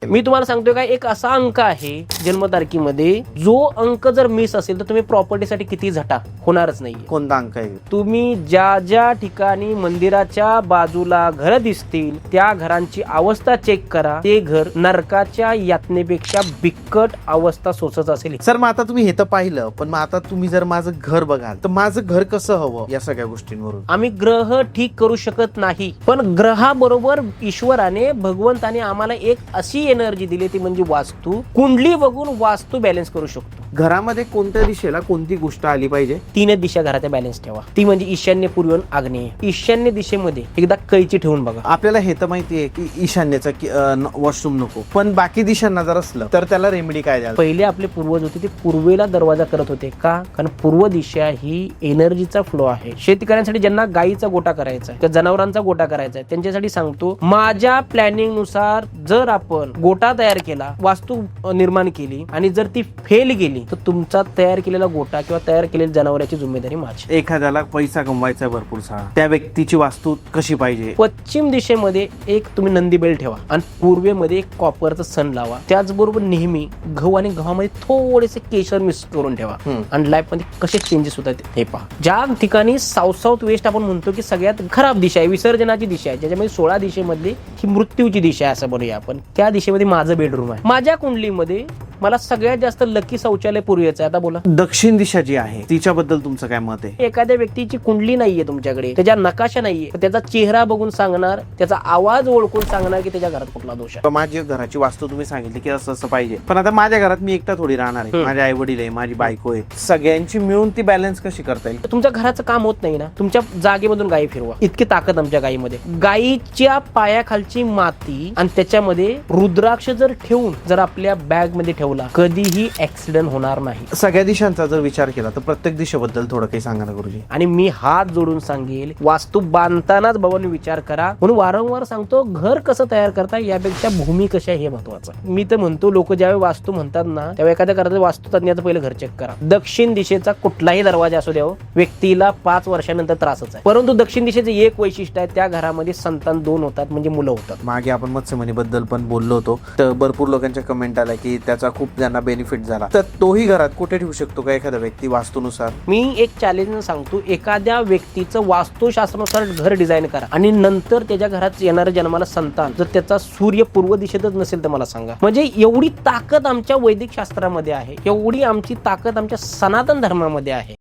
मी तुम्हाला सांगतोय का, एक असा अंक आहे जन्मतारखेमध्ये, जो अंक जर मिस असेल तर तुम्ही प्रॉपर्टीसाठी किती झटा होणारच नाही. कोणता अंक आहे? तुम्ही ज्या ज्या ठिकाणी मंदिराच्या बाजूला घर दिसतील त्या घरांची अवस्था चेक करा. ते घर नरकाच्या यातनेपेक्षा बिकट अवस्था सोसत असेल. सर मग आता तुम्ही हे तर पाहिलं, पण मग आता तुम्ही जर माझं घर बघाल तर माझं घर कसं हवं या सगळ्या गोष्टींवरून आम्ही ग्रह ठीक करू शकत नाही, पण ग्रहाबरोबर ईश्वराने भगवंताने आम्हाला एक अशी एनर्जी दिली, ती म्हणजे वास्तू. कुंडली बघून वास्तू बॅलन्स करू शकतो. घरामध्ये कोणत्या दिशेला कोणती गोष्ट आली पाहिजे? 3 दिशा घराच्या बॅलन्स ठेवा. ती म्हणजे ईशान्य, पूर्व, आग्नेय. ईशान्य दिशेमध्ये एकदा कैची ठेवून बघा. आपल्याला हे तर माहिती आहे की ईशान्येचा वॉशरूम नको, पण बाकी दिशांना जर असलं तर त्याला रेमेडी काय द्याल? पहिले आपले पूर्वज होते ते पूर्वेला दरवाजा करत होते. का? कारण पूर्व दिशा ही एनर्जीचा फ्लो आहे. शेतकऱ्यांसाठी ज्यांना गायीचा गोटा करायचा आहे, जनावरांचा गोटा करायचा आहे, त्यांच्यासाठी सांगतो, माझ्या प्लॅनिंग नुसार जर आपण गोटा तयार केला, वास्तू निर्माण केली आणि जर ती फेल गेली तर तुमचा तयार केलेला गोटा किंवा तयार केलेली जनावरांची जिम्मेदारी माझी. एखाद्याला पैसा कमवायचा आहे भरपूर सारा, त्या व्यक्तीची वास्तू कशी पाहिजे? पश्चिम दिशेमध्ये एक तुम्ही नंदी बेल ठेवा आणि पूर्वेमध्ये एक कॉपरचं सण लावा. त्याचबरोबर नेहमी गहू आणि गव्हामध्ये थोडेसे केशर मिक्स करून ठेवा आणि लाईफ मध्ये कसे चेंजेस होतात हे पहा. ज्या ठिकाणी साऊथ वेस्ट आपण म्हणतो की सगळ्यात खराब दिशा आहे, विसर्जनाची दिशा आहे, ज्याच्यामध्ये 16 दिशेमधली ही मृत्यूची दिशा आहे असं म्हणूया आपण, त्या दिशेमध्ये माझं बेडरूम आहे. माझ्या कुंडलीमध्ये मला सगळ्यात जास्त लकी शौचालय पूर्वेचं आहे. आता बोला, दक्षिण दिशा जी आहे तिच्याबद्दल तुमचं काय मत आहे? एखाद्या व्यक्तीची कुंडली नाहीये तुमच्याकडे, त्याच्या नकाशा नाहीये, त्याचा चेहरा बघून सांगणार, त्याचा आवाज ओळखून सांगणार की त्याच्या घरात कुठला दोष आहे. माझी घराची वास्तू तुम्ही सांगितली की असं असं पाहिजे, पण आता माझ्या घरात मी एकटा थोडी राहणार आहे. माझे आई वडील आहे, माझी बायको आहे, सगळ्यांची मिळून ती बॅलन्स कशी करता येईल? तुमच्या घराचं काम होत नाही ना, तुमच्या जागेमधून गायी फिरवा. इतकी ताकद आमच्या गायीमध्ये. गायीच्या पायाखालची माती आणि त्याच्यामध्ये रुद्राक्ष जर ठेवून जर आपल्या बॅग मध्ये ठेवला, कधीही ऍक्सिडेंट होणार नाही. सगळ्या दिशांचा जर विचार केला तर प्रत्येक दिशेबद्दल थोडं काही सांगा ना गुरुजी. आणि मी हात जोडून सांगेल, वास्तू बांधतानाच बाबांनी विचार करा. म्हणून वारंवार सांगतो, घर कसं तयार करता यापेक्षा भूमी कशा हे महत्वाचं. मी तर म्हणतो, लोक ज्यावेळी वास्तू म्हणतात ना, त्यावेळी एखाद्या घराचं वास्तू तज्ञाचं पहिलं घर चेक करा. दक्षिण दिशेचा कुठलाही दरवाजा असू द्यावं, व्यक्तीला 5 वर्षानंतर त्रासच आहे. परंतु दक्षिण दिशेचे एक वैशिष्ट्य आहे, त्या घरामध्ये संतान 2 होतात, म्हणजे मुलं होतात. मागे आपण मत्स्यमनीबद्दल पण बोललो होतो, तर भरपूर लोकांच्या कमेंट आल्या की त्याचा खूप त्यांना बेनिफिट झाला. तर तोही घरात कुठे ठेवू शकतो का एखादा व्यक्ती वास्तूनुसार? मी एक चॅलेंज सांगतो, एखाद्या व्यक्तीचं वास्तुशास्त्रानुसार घर डिझाईन करा आणि नंतर त्याच्या घरात येणाऱ्या जन्माला संतान जर त्याचा सूर्य पूर्व दिशेतच नसेल तर मला सांगा. म्हणजे एवढी ताकद आमच्या वैदिक शास्त्रामध्ये आहे, एवढी आमची ताकद आमच्या सनातन धर्मामध्ये आहे.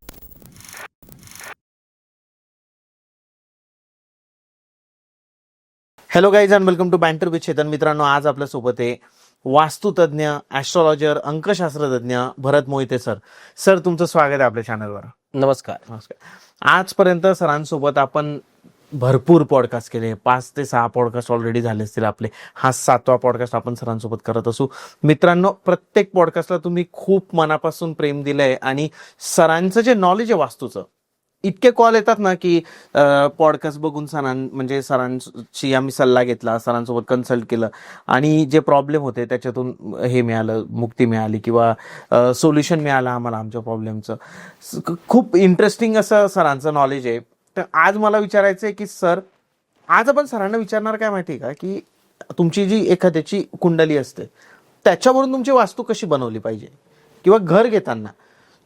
Hello guys and welcome to banter with Chetan. मित्रांनो, आज आपल्या सोबत आहे वास्तुतज्ञ, ऍस्ट्रॉलॉजर, अंकशास्त्रज्ञ भरत मोहिते सर. सर, तुमचं स्वागत आहे आपल्या चॅनलवर. नमस्कार. नमस्कार. आजपर्यंत सरांसोबत आपण भरपूर पॉडकास्ट केले, 5 ते 6 पॉडकास्ट ऑलरेडी झाले असतील आपले. हा 7वा पॉडकास्ट आपण सरांसोबत करत असू. मित्रांनो, प्रत्येक पॉडकास्टला तुम्ही खूप मनापासून प्रेम दिलंय आणि सरांचं जे नॉलेज आहे वास्तूचं, इतके कॉल येतात ना की पॉडकास्ट बघून सरांची आम्ही सल्ला घेतला, सरांसोबत कन्सल्ट केलं आणि जे प्रॉब्लेम होते त्याच्यातून हे मिळालं, मुक्ती मिळाली किंवा सोल्युशन मिळालं आम्हाला आमच्या प्रॉब्लेमचं. खूप इंटरेस्टिंग असं सरांचं नॉलेज आहे. तर आज मला विचारायचं आहे की सर, आज आपण सरांना विचारणार काय माहिती आहे का, की तुमची जी एखाद्याची कुंडली असते त्याच्यावरून तुमची वास्तू कशी बनवली पाहिजे, किंवा घर घेताना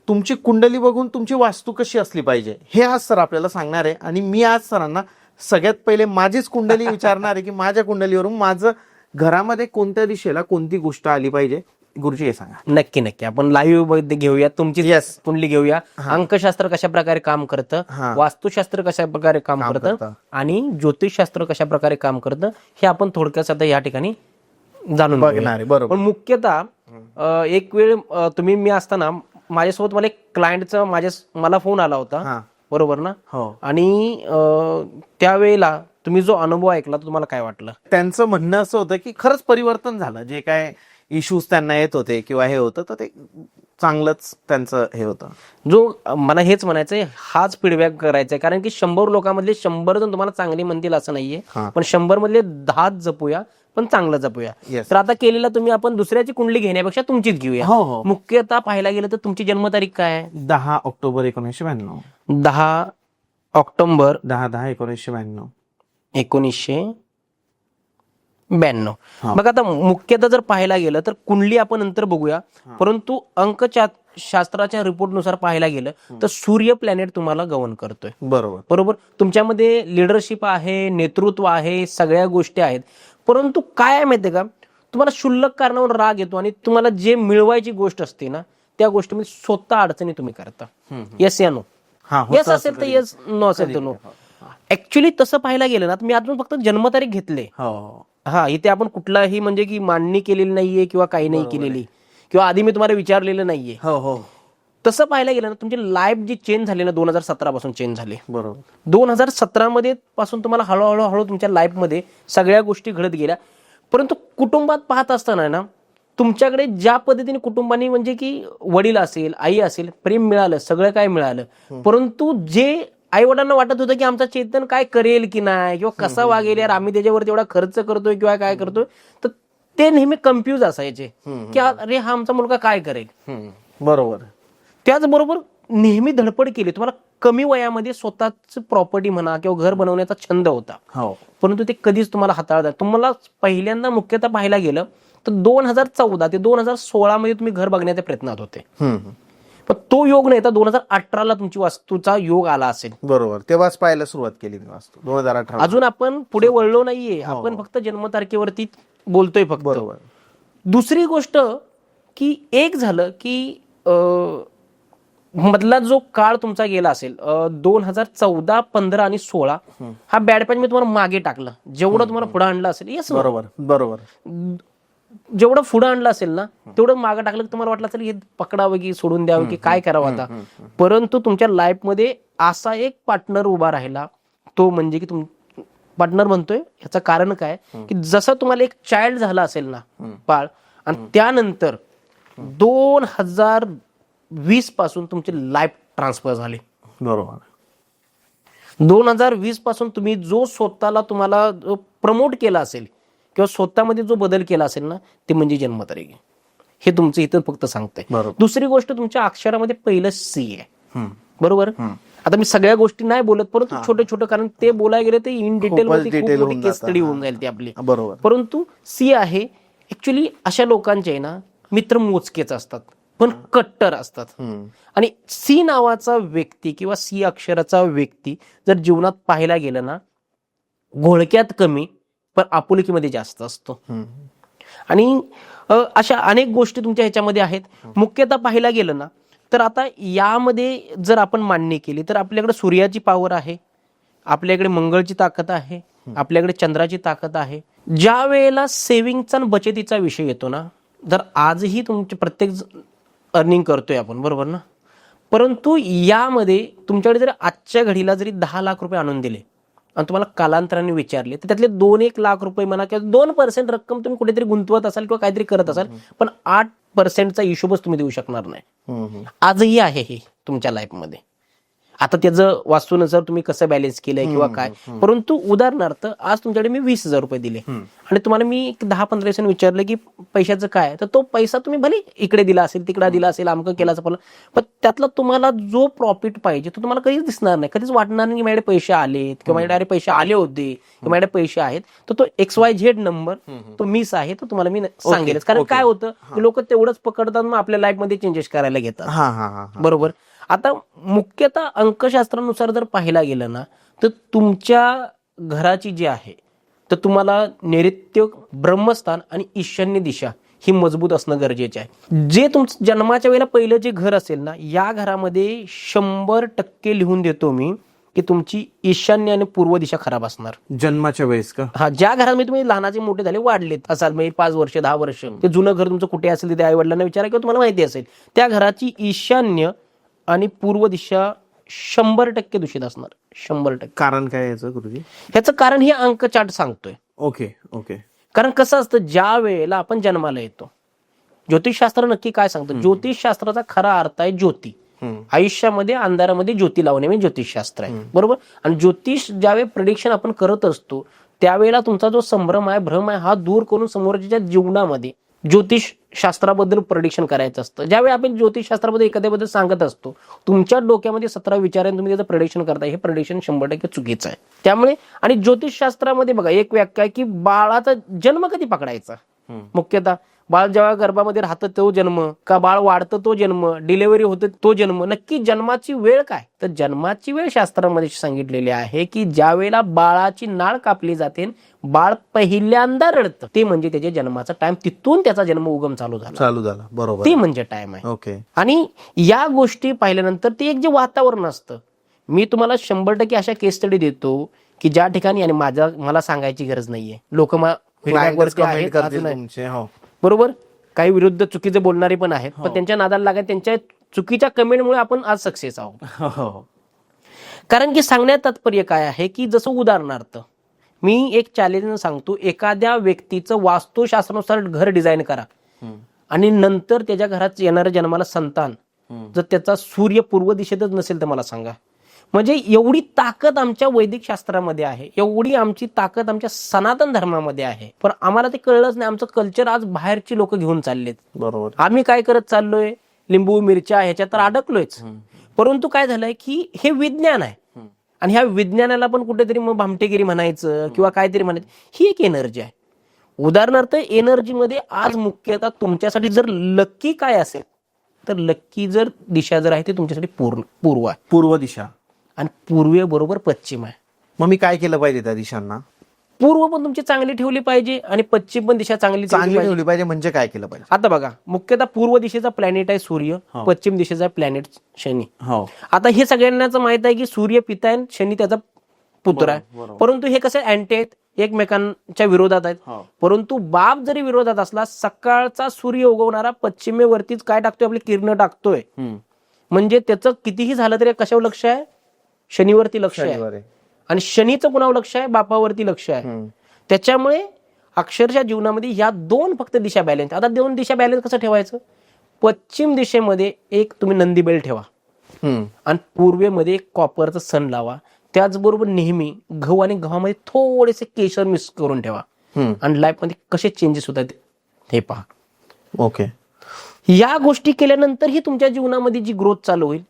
तुमची कुंडली बघून तुमची वास्तू कशी असली पाहिजे, हे आज सर आपल्याला सांगणार आहे. आणि मी आज सरांना सगळ्यात पहिले माझीच कुंडली विचारणार आहे की माझ्या कुंडलीवरून माझं घरामध्ये कोणत्या दिशेला कोणती गोष्ट आली पाहिजे. गुरुजी, हे सांगा. नक्की नक्की आपण लाईव्ह घेऊया, तुमची कुंडली घेऊया. अंकशास्त्र कशा प्रकारे काम करतं, वास्तुशास्त्र कशा प्रकारे काम करतं आणि ज्योतिषशास्त्र कशा प्रकारे काम करतं, हे आपण थोडक्यात आता या ठिकाणी जाणून बघणार आहे. बरोबर. पण मुख्यतः एक वेळ मी असताना माझ्यासोबत मला एक क्लायंटचा मला फोन आला होता, बरोबर ना? हो. आणि त्यावेळेला तुम्ही जो अनुभव ऐकला तो तुम्हाला काय वाटलं? त्यांचं म्हणणं असं होतं की खरंच परिवर्तन झालं, जे काय इश्यूज त्यांना येत होते किंवा हे होतं तर ते चांगलंच त्यांचं हे होतं. जो मला हेच म्हणायचंय, हाच फीडबॅक करायचा आहे, कारण की 100 लोकांमधले 100 जण तुम्हाला चांगली म्हणतील असं नाहीये, पण 100 मधले 10 जपूया, पण चांगलं जपूया. तर आता केलेला तुम्ही आपण दुसऱ्याची कुंडली घेण्यापेक्षा तुमचीच घेऊया. मुख्यतः पाहायला गेलं तर तुमची जन्मतारीख काय आहे? 10 ऑक्टोबर 1992. 10 ऑक्टोबर 10/10/1992. 92. मग आता मुख्यतः जर पाहायला गेलं तर कुंडली आपण नंतर बघूया, परंतु शास्त्राच्या रिपोर्टनुसार पाहायला गेलं तर सूर्य प्लॅनेट तुम्हाला गव्हर्न करतोय. बरोबर. तुमच्यामध्ये लिडरशिप आहे, नेतृत्व आहे, सगळ्या गोष्टी आहेत. परंतु काय आहे माहितीये का, तुम्हाला क्षुल्लक कारणावर राग येतो आणि तुम्हाला जे मिळवायची गोष्ट असते ना त्या गोष्टीमध्ये स्वतः अडचणी तुम्ही करता. येस या नो, येस असेल तर येस, नो असेल तर नो. ऍक्च्युली तसं पाहायला गेलं ना, मी अजून फक्त जन्मतारीख घेतले. हा, इथे आपण कुठलाही म्हणजे की मांडणी केलेली नाहीये किंवा काही नाही केलेली, किंवा आधी मी तुम्हाला विचारलेलं नाहीये. तसं पाहायला गेलं ना, तुमची लाईफ जी चेंज झाली ना 2017 पासून चेंज झाली. 2017 मध्ये पासून तुम्हाला हळूहळू तुमच्या लाईफमध्ये सगळ्या गोष्टी घडत गेल्या. परंतु कुटुंबात पाहत असताना ना, तुमच्याकडे ज्या पद्धतीने कुटुंबाने म्हणजे की वडील असेल, आई असेल, प्रेम मिळालं, सगळं काय मिळालं, परंतु जे आई वडिलांना वाटत होतं की आमचा चेतन काय करेल की नाही, किंवा कसा वागेल, यार आम्ही त्याच्यावर तेवढा खर्च करतोय किंवा काय करतोय, तर ते नेहमी कन्फ्यूज असायचे की अरे हा आमचा मुलगा काय करेल. बरोबर. त्याचबरोबर नेहमी धडपड केली. तुम्हाला कमी वयामध्ये स्वतःच प्रॉपर्टी म्हणा किंवा घर बनवण्याचा छंद होता, परंतु ते कधीच तुम्हाला हाताळता. तुम्हाला पहिल्यांदा मुख्यतः पाहायला गेलं तर 2014 ते 2016 मध्ये तुम्ही घर बघण्याच्या प्रयत्नात होते, पण तो योग नाही तर 2018 तुमची वास्तूचा योग आला असेल. बरोबर, तेव्हाच पाहायला सुरुवात केली मी वास्तू 2018. अजून आपण पुढे वळलो नाहीये, आपण फक्त जन्मतारखेवरती बोलतोय फक्त. बरोबर. दुसरी गोष्ट की एक झालं की मधला जो काळ तुमचा गेला असेल 2014, 15 आणि 16, हा बॅड पॅच मी तुम्हाला मागे टाकला. जेवढं तुम्हाला पुढे आणलं असेल, येस बरोबर, जेवढं पुढे आणलं असेल ना तेवढं मागे टाकलं की तुम्हाला वाटलं असेल हे पकडावं की सोडून द्यावं की काय करावं आता. परंतु तुमच्या लाईफमध्ये असा एक पार्टनर उभा राहिला, तो म्हणजे की पार्टनर म्हणतोय ह्याचं कारण काय की जसं तुम्हाला एक चाइल्ड झाला असेल ना बाळ, आणि त्यानंतर 2020 पासून तुमची लाईफ ट्रान्सफर झाली. बरोबर. 2020 पासून तुम्ही जो स्वतःला तुम्हाला प्रमोट केला असेल किंवा स्वतःमध्ये जो बदल केला असेल ना, ते म्हणजे जन्मतारीख. हे तुमचं इथं फक्त सांगतंय. दुसरी गोष्ट, तुमच्या अक्षरामध्ये पहिलं सी आहे. बरोबर. आता मी सगळ्या गोष्टी नाही बोलत, परंतु छोटे छोटे, कारण ते बोलायला गेले ते इन डिटेल मध्ये खूप मोठी केस स्टडी होऊन जाईल ती आपली. बरोबर. परंतु सी आहे. ऍक्च्युली अशा लोकांचे ना मित्र मोजकेच असतात पण कट्टर असतात. आणि सी नावाचा व्यक्ती किंवा सी अक्षराचा व्यक्ती जर जीवनात पाहायला गेलं ना, घोळक्यात कमी पण आपुलकीमध्ये जास्त असतो. आणि अशा अनेक गोष्टी तुमच्या ह्याच्यामध्ये आहेत. मुख्यतः पाहायला गेलं ना तर आता यामध्ये जर आपण मांडणी केली तर आपल्याकडे सूर्याची पॉवर आहे, आपल्याकडे मंगळची ताकद आहे, आपल्याकडे चंद्राची ताकद आहे. ज्या वेळेला सेव्हिंगचा आणि बचतीचा विषय येतो ना, जर आजही तुमचे प्रत्येक अर्निंग करतोय आपण, बरोबर ना, परंतु यामध्ये तुमच्याकडे जर आजच्या घडीला जरी 10 लाख रुपये आणून दिले आणि तुम्हाला कालांतराने विचारले तर त्यातले 2-1 लाख रुपये म्हणा किंवा 2% रक्कम तुम्ही कुठेतरी गुंतवत असाल किंवा काहीतरी करत असाल, पण 8%चा हिशोबच तुम्ही देऊ शकणार नाही. आजही आहे हे तुमच्या लाईफमध्ये. आता त्याचं वास्तूनुसार तुम्ही कसं बॅलन्स केलंय किंवा काय, परंतु उदाहरणार्थ आज तुमच्याकडे मी 20,000 रुपये दिले आणि तुम्हाला मी 10-15 दिवसांनी विचारलं की पैशाचं काय, तर तो पैसा तुम्ही भले इकडे दिला असेल, तिकडे दिला असेल, आमकं केला असेल, पण त्यातला तुम्हाला जो प्रॉफिट पाहिजे तो तुम्हाला कधीच दिसणार नाही. कधीच वाटणार नाही की माझ्याकडे पैसे आलेत किंवा माझ्याकडे पैसे आले होते किंवा माझ्याकडे पैसे आहेत. तर तो XYZ नंबर तो मिस आहे, तो तुम्हाला मी सांगेलच. कारण काय होतं, लोक तेवढंच पकडतात, मग आपल्या लाईफमध्ये चेंजेस करायला घेतात. बरोबर. आता मुख्यतः अंकशास्त्रानुसार जर पाहायला गेलं ना तर तुमच्या घराची जी आहे तर तुम्हाला नैऋत्य, ब्रह्मस्थान आणि ईशान्य दिशा ही मजबूत असणं गरजेचे आहे. जे तुमचं जन्माच्या वेळेला पहिलं जे घर असेल ना, या घरामध्ये 100% लिहून देतो मी की तुमची ईशान्य आणि पूर्व दिशा खराब असणार जन्माच्या वेळेस का. हा, ज्या घरामध्ये तुम्ही लहानाचे मोठे झाले, वाढलेत असाल, म्हणजे 5 वर्ष 10 वर्ष, ते जुनं घर तुमचं कुठे असेल तिथे आई वडिलांना विचारा किंवा तुम्हाला माहिती असेल, त्या घराची ईशान्य आणि पूर्व दिशा 100% दूषित असणार. 100%. कारण काय याचं गुरुजी? ह्याचं कारण हे अंक चार्ट सांगतोय. ओके. कारण कसं असतं, ज्या वेळेला आपण जन्माला येतो, ज्योतिषशास्त्र नक्की काय सांगतं, ज्योतिषशास्त्राचा खरा अर्थ आहे ज्योती. आयुष्यामध्ये अंधारामध्ये ज्योती लावणे म्हणजे ज्योतिषशास्त्र आहे. बरोबर. आणि ज्योतिष ज्यावेळी प्रेडिक्शन आपण करत असतो त्यावेळेला तुमचा जो संभ्रम आहे, भ्रम आहे, हा दूर करून समोरच्या जीवनामध्ये ज्योतिष शास्त्राबद्दल प्रेडिक्शन करायचं असतं. ज्यावेळी आपण ज्योतिष शास्त्राबद्दल एखाद्याबद्दल सांगत असतो, तुमच्या डोक्यामध्ये 17 विचार आहे, तुम्ही त्याचं प्रेडिक्शन करताय, हे प्रेडिक्शन 100% चुकीचं आहे. त्यामुळे आणि ज्योतिष शास्त्रामध्ये बघा एक व्याख्या आहे की बाळाचा जन्म कधी पकडायचा. मुख्यतः बाळ जेव्हा गर्भामध्ये राहतं तो जन्म, का बाळ वाढतं तो जन्म, डिलिव्हरी होते तो जन्म, नक्की जन्माची वेळ काय. तर जन्माची वेळ शास्त्रामध्ये सांगितलेली आहे की ज्या वेळेला बाळाची नाळ कापली जाते, बाळ पहिल्यांदा रडतं, ते म्हणजे त्याच्या जन्माचा टाइम, तिथून त्याचा जन्म उगम चालू झाला. बरोबर, ते म्हणजे टाइम आहे. ओके. आणि या गोष्टी पाहिल्यानंतर ते एक जे वातावरण असतं, मी तुम्हाला 100% अशा केस स्टडी देतो की ज्या ठिकाणी, आणि मला सांगायची गरज नाहीये, लोक बरोबर काही विरुद्ध चुकीचे बोलणारे पण आहेत, पण त्यांच्या नादाला लागायला त्यांच्या चुकीच्या कमेंटमुळे आपण आज सक्सेस आहोत. कारण की सांगण्यात तात्पर्य काय आहे की जसं उदाहरणार्थ मी एक चॅलेंज सांगतो, एखाद्या व्यक्तीचं वास्तुशास्त्रानुसार घर डिझाईन करा आणि नंतर त्याच्या घरात येणाऱ्या जन्माला संतान जर त्याचा सूर्य पूर्व दिशेतच नसेल तर मला सांगा. म्हणजे एवढी ताकद आमच्या वैदिक शास्त्रामध्ये आहे, एवढी आमची ताकद आमच्या सनातन धर्मामध्ये आहे, पण आम्हाला ते कळलंच नाही. आमचं कल्चर आज बाहेरची लोक घेऊन चाललेत. बरोबर. आम्ही काय करत चाललोय, लिंबू मिरच्या ह्याच्यात तर अडकलोयच. परंतु काय झालंय की हे विज्ञान आहे आणि ह्या विज्ञानाला पण कुठेतरी मग भामटेगिरी म्हणायचं किंवा काहीतरी म्हणायचं, ही एक एनर्जी आहे. उदाहरणार्थ एनर्जीमध्ये आज मुख्यतः तुमच्यासाठी जर लक्की काय असेल तर लक्की जर दिशा जर आहे ते तुमच्यासाठी पूर्व आहे, पूर्व दिशा, आणि पूर्वेबरोबर पश्चिम आहे. मग मी काय केलं पाहिजे त्या दिशांना? पूर्व पण तुमची चांगली ठेवली पाहिजे आणि पश्चिम पण दिशा चांगली ठेवली पाहिजे. म्हणजे काय केलं पाहिजे? आता बघा मुख्यतः पूर्व दिशेचा प्लॅनेट आहे सूर्य, पश्चिम दिशेचा प्लॅनेट शनी. आता हे सगळ्यांनाच माहित आहे की सूर्य पिता आहे, शनी त्याचा पुत्र आहे. परंतु हे कसं अँटी आहेत, एकमेकांच्या विरोधात आहेत. परंतु बाप जरी विरोधात असला, सकाळचा सूर्य उगवणारा पश्चिमेवरतीच काय टाकतोय, आपली किरण टाकतोय. म्हणजे त्याचं कितीही झालं तरी कशावर लक्ष आहे, शनीवरती लक्ष आहे. आणि शनीचं कुणावर लक्ष आहे, बापावरती लक्ष आहे. त्याच्यामुळे अक्षरशः जीवनामध्ये या दोन फक्त दिशा बॅलन्स. आता दोन दिशा बॅलन्स कसं ठेवायचं, पश्चिम दिशेमध्ये एक तुम्ही नंदी बैल ठेवा आणि पूर्वेमध्ये एक कॉपरचं सण लावा. त्याचबरोबर नेहमी गहू आणि गव्हामध्ये थोडेसे केशर मिक्स करून ठेवा आणि लाईफ मध्ये कसे चेंजेस होतात हे पहा. ओके. या गोष्टी केल्यानंतर ही तुमच्या जीवनामध्ये जी ग्रोथ चालू होईल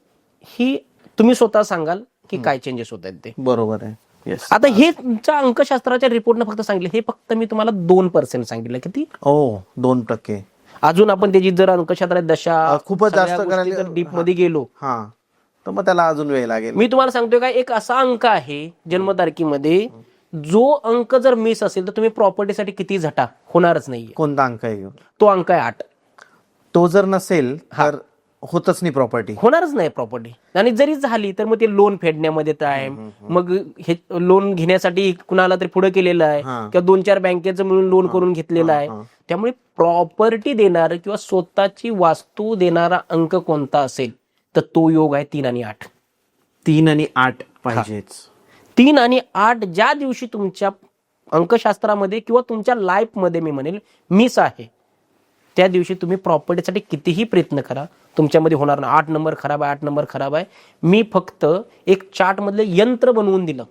ही तुम्ही स्वतः सांगाल की काय चेंजेस होत आहेत ते. बरोबर आहे. आता हे तुमच्या अंकशास्त्राच्या रिपोर्टनं फक्त सांगितलं, हे फक्त मी तुम्हाला 2% सांगितलं. किती? 2%. अजून आपण त्याची जर अंकशास्त्रात दशा खूपच जास्त डीप मध्ये गेलो तर मग त्याला अजून वेळ लागेल. मी तुम्हाला सांगतोय का, एक असा अंक आहे जन्मतारखेमध्ये, जो अंक जर मिस असेल तर तुम्ही प्रॉपर्टीसाठी किती झटा होणारच नाही. कोणता अंक आहे? तो अंक आहे 8. तो जर नसेल तर होतच नाही, प्रॉपर्टी होणारच नाही प्रॉपर्टी. आणि जरी झाली तर मग ते लोन फेडण्यामध्ये टाइम, मग हे लोन घेण्यासाठी कुणाला तरी पुढे केलेलं आहे किंवा 2-4 बँकेचं मिळून लोन करून घेतलेलं आहे. त्यामुळे प्रॉपर्टी देणार किंवा स्वतःची वास्तू देणारा अंक कोणता असेल तर तो योग आहे 3 आणि 8. 3 आणि 8 पाहिजेच. 3 आणि 8 ज्या दिवशी तुमच्या अंकशास्त्रामध्ये किंवा तुमच्या लाईफ मध्ये मी म्हणेल मिस आहे, त्या दिवशी तुम्ही प्रॉपर्टीसाठी कितीही प्रयत्न करा, तुमच्यामध्ये होणार नाही. 8 नंबर खराब आहे, 8 नंबर खराब आहे. मी फक्त एक चार्ट मधले यंत्र बनवून दिलं.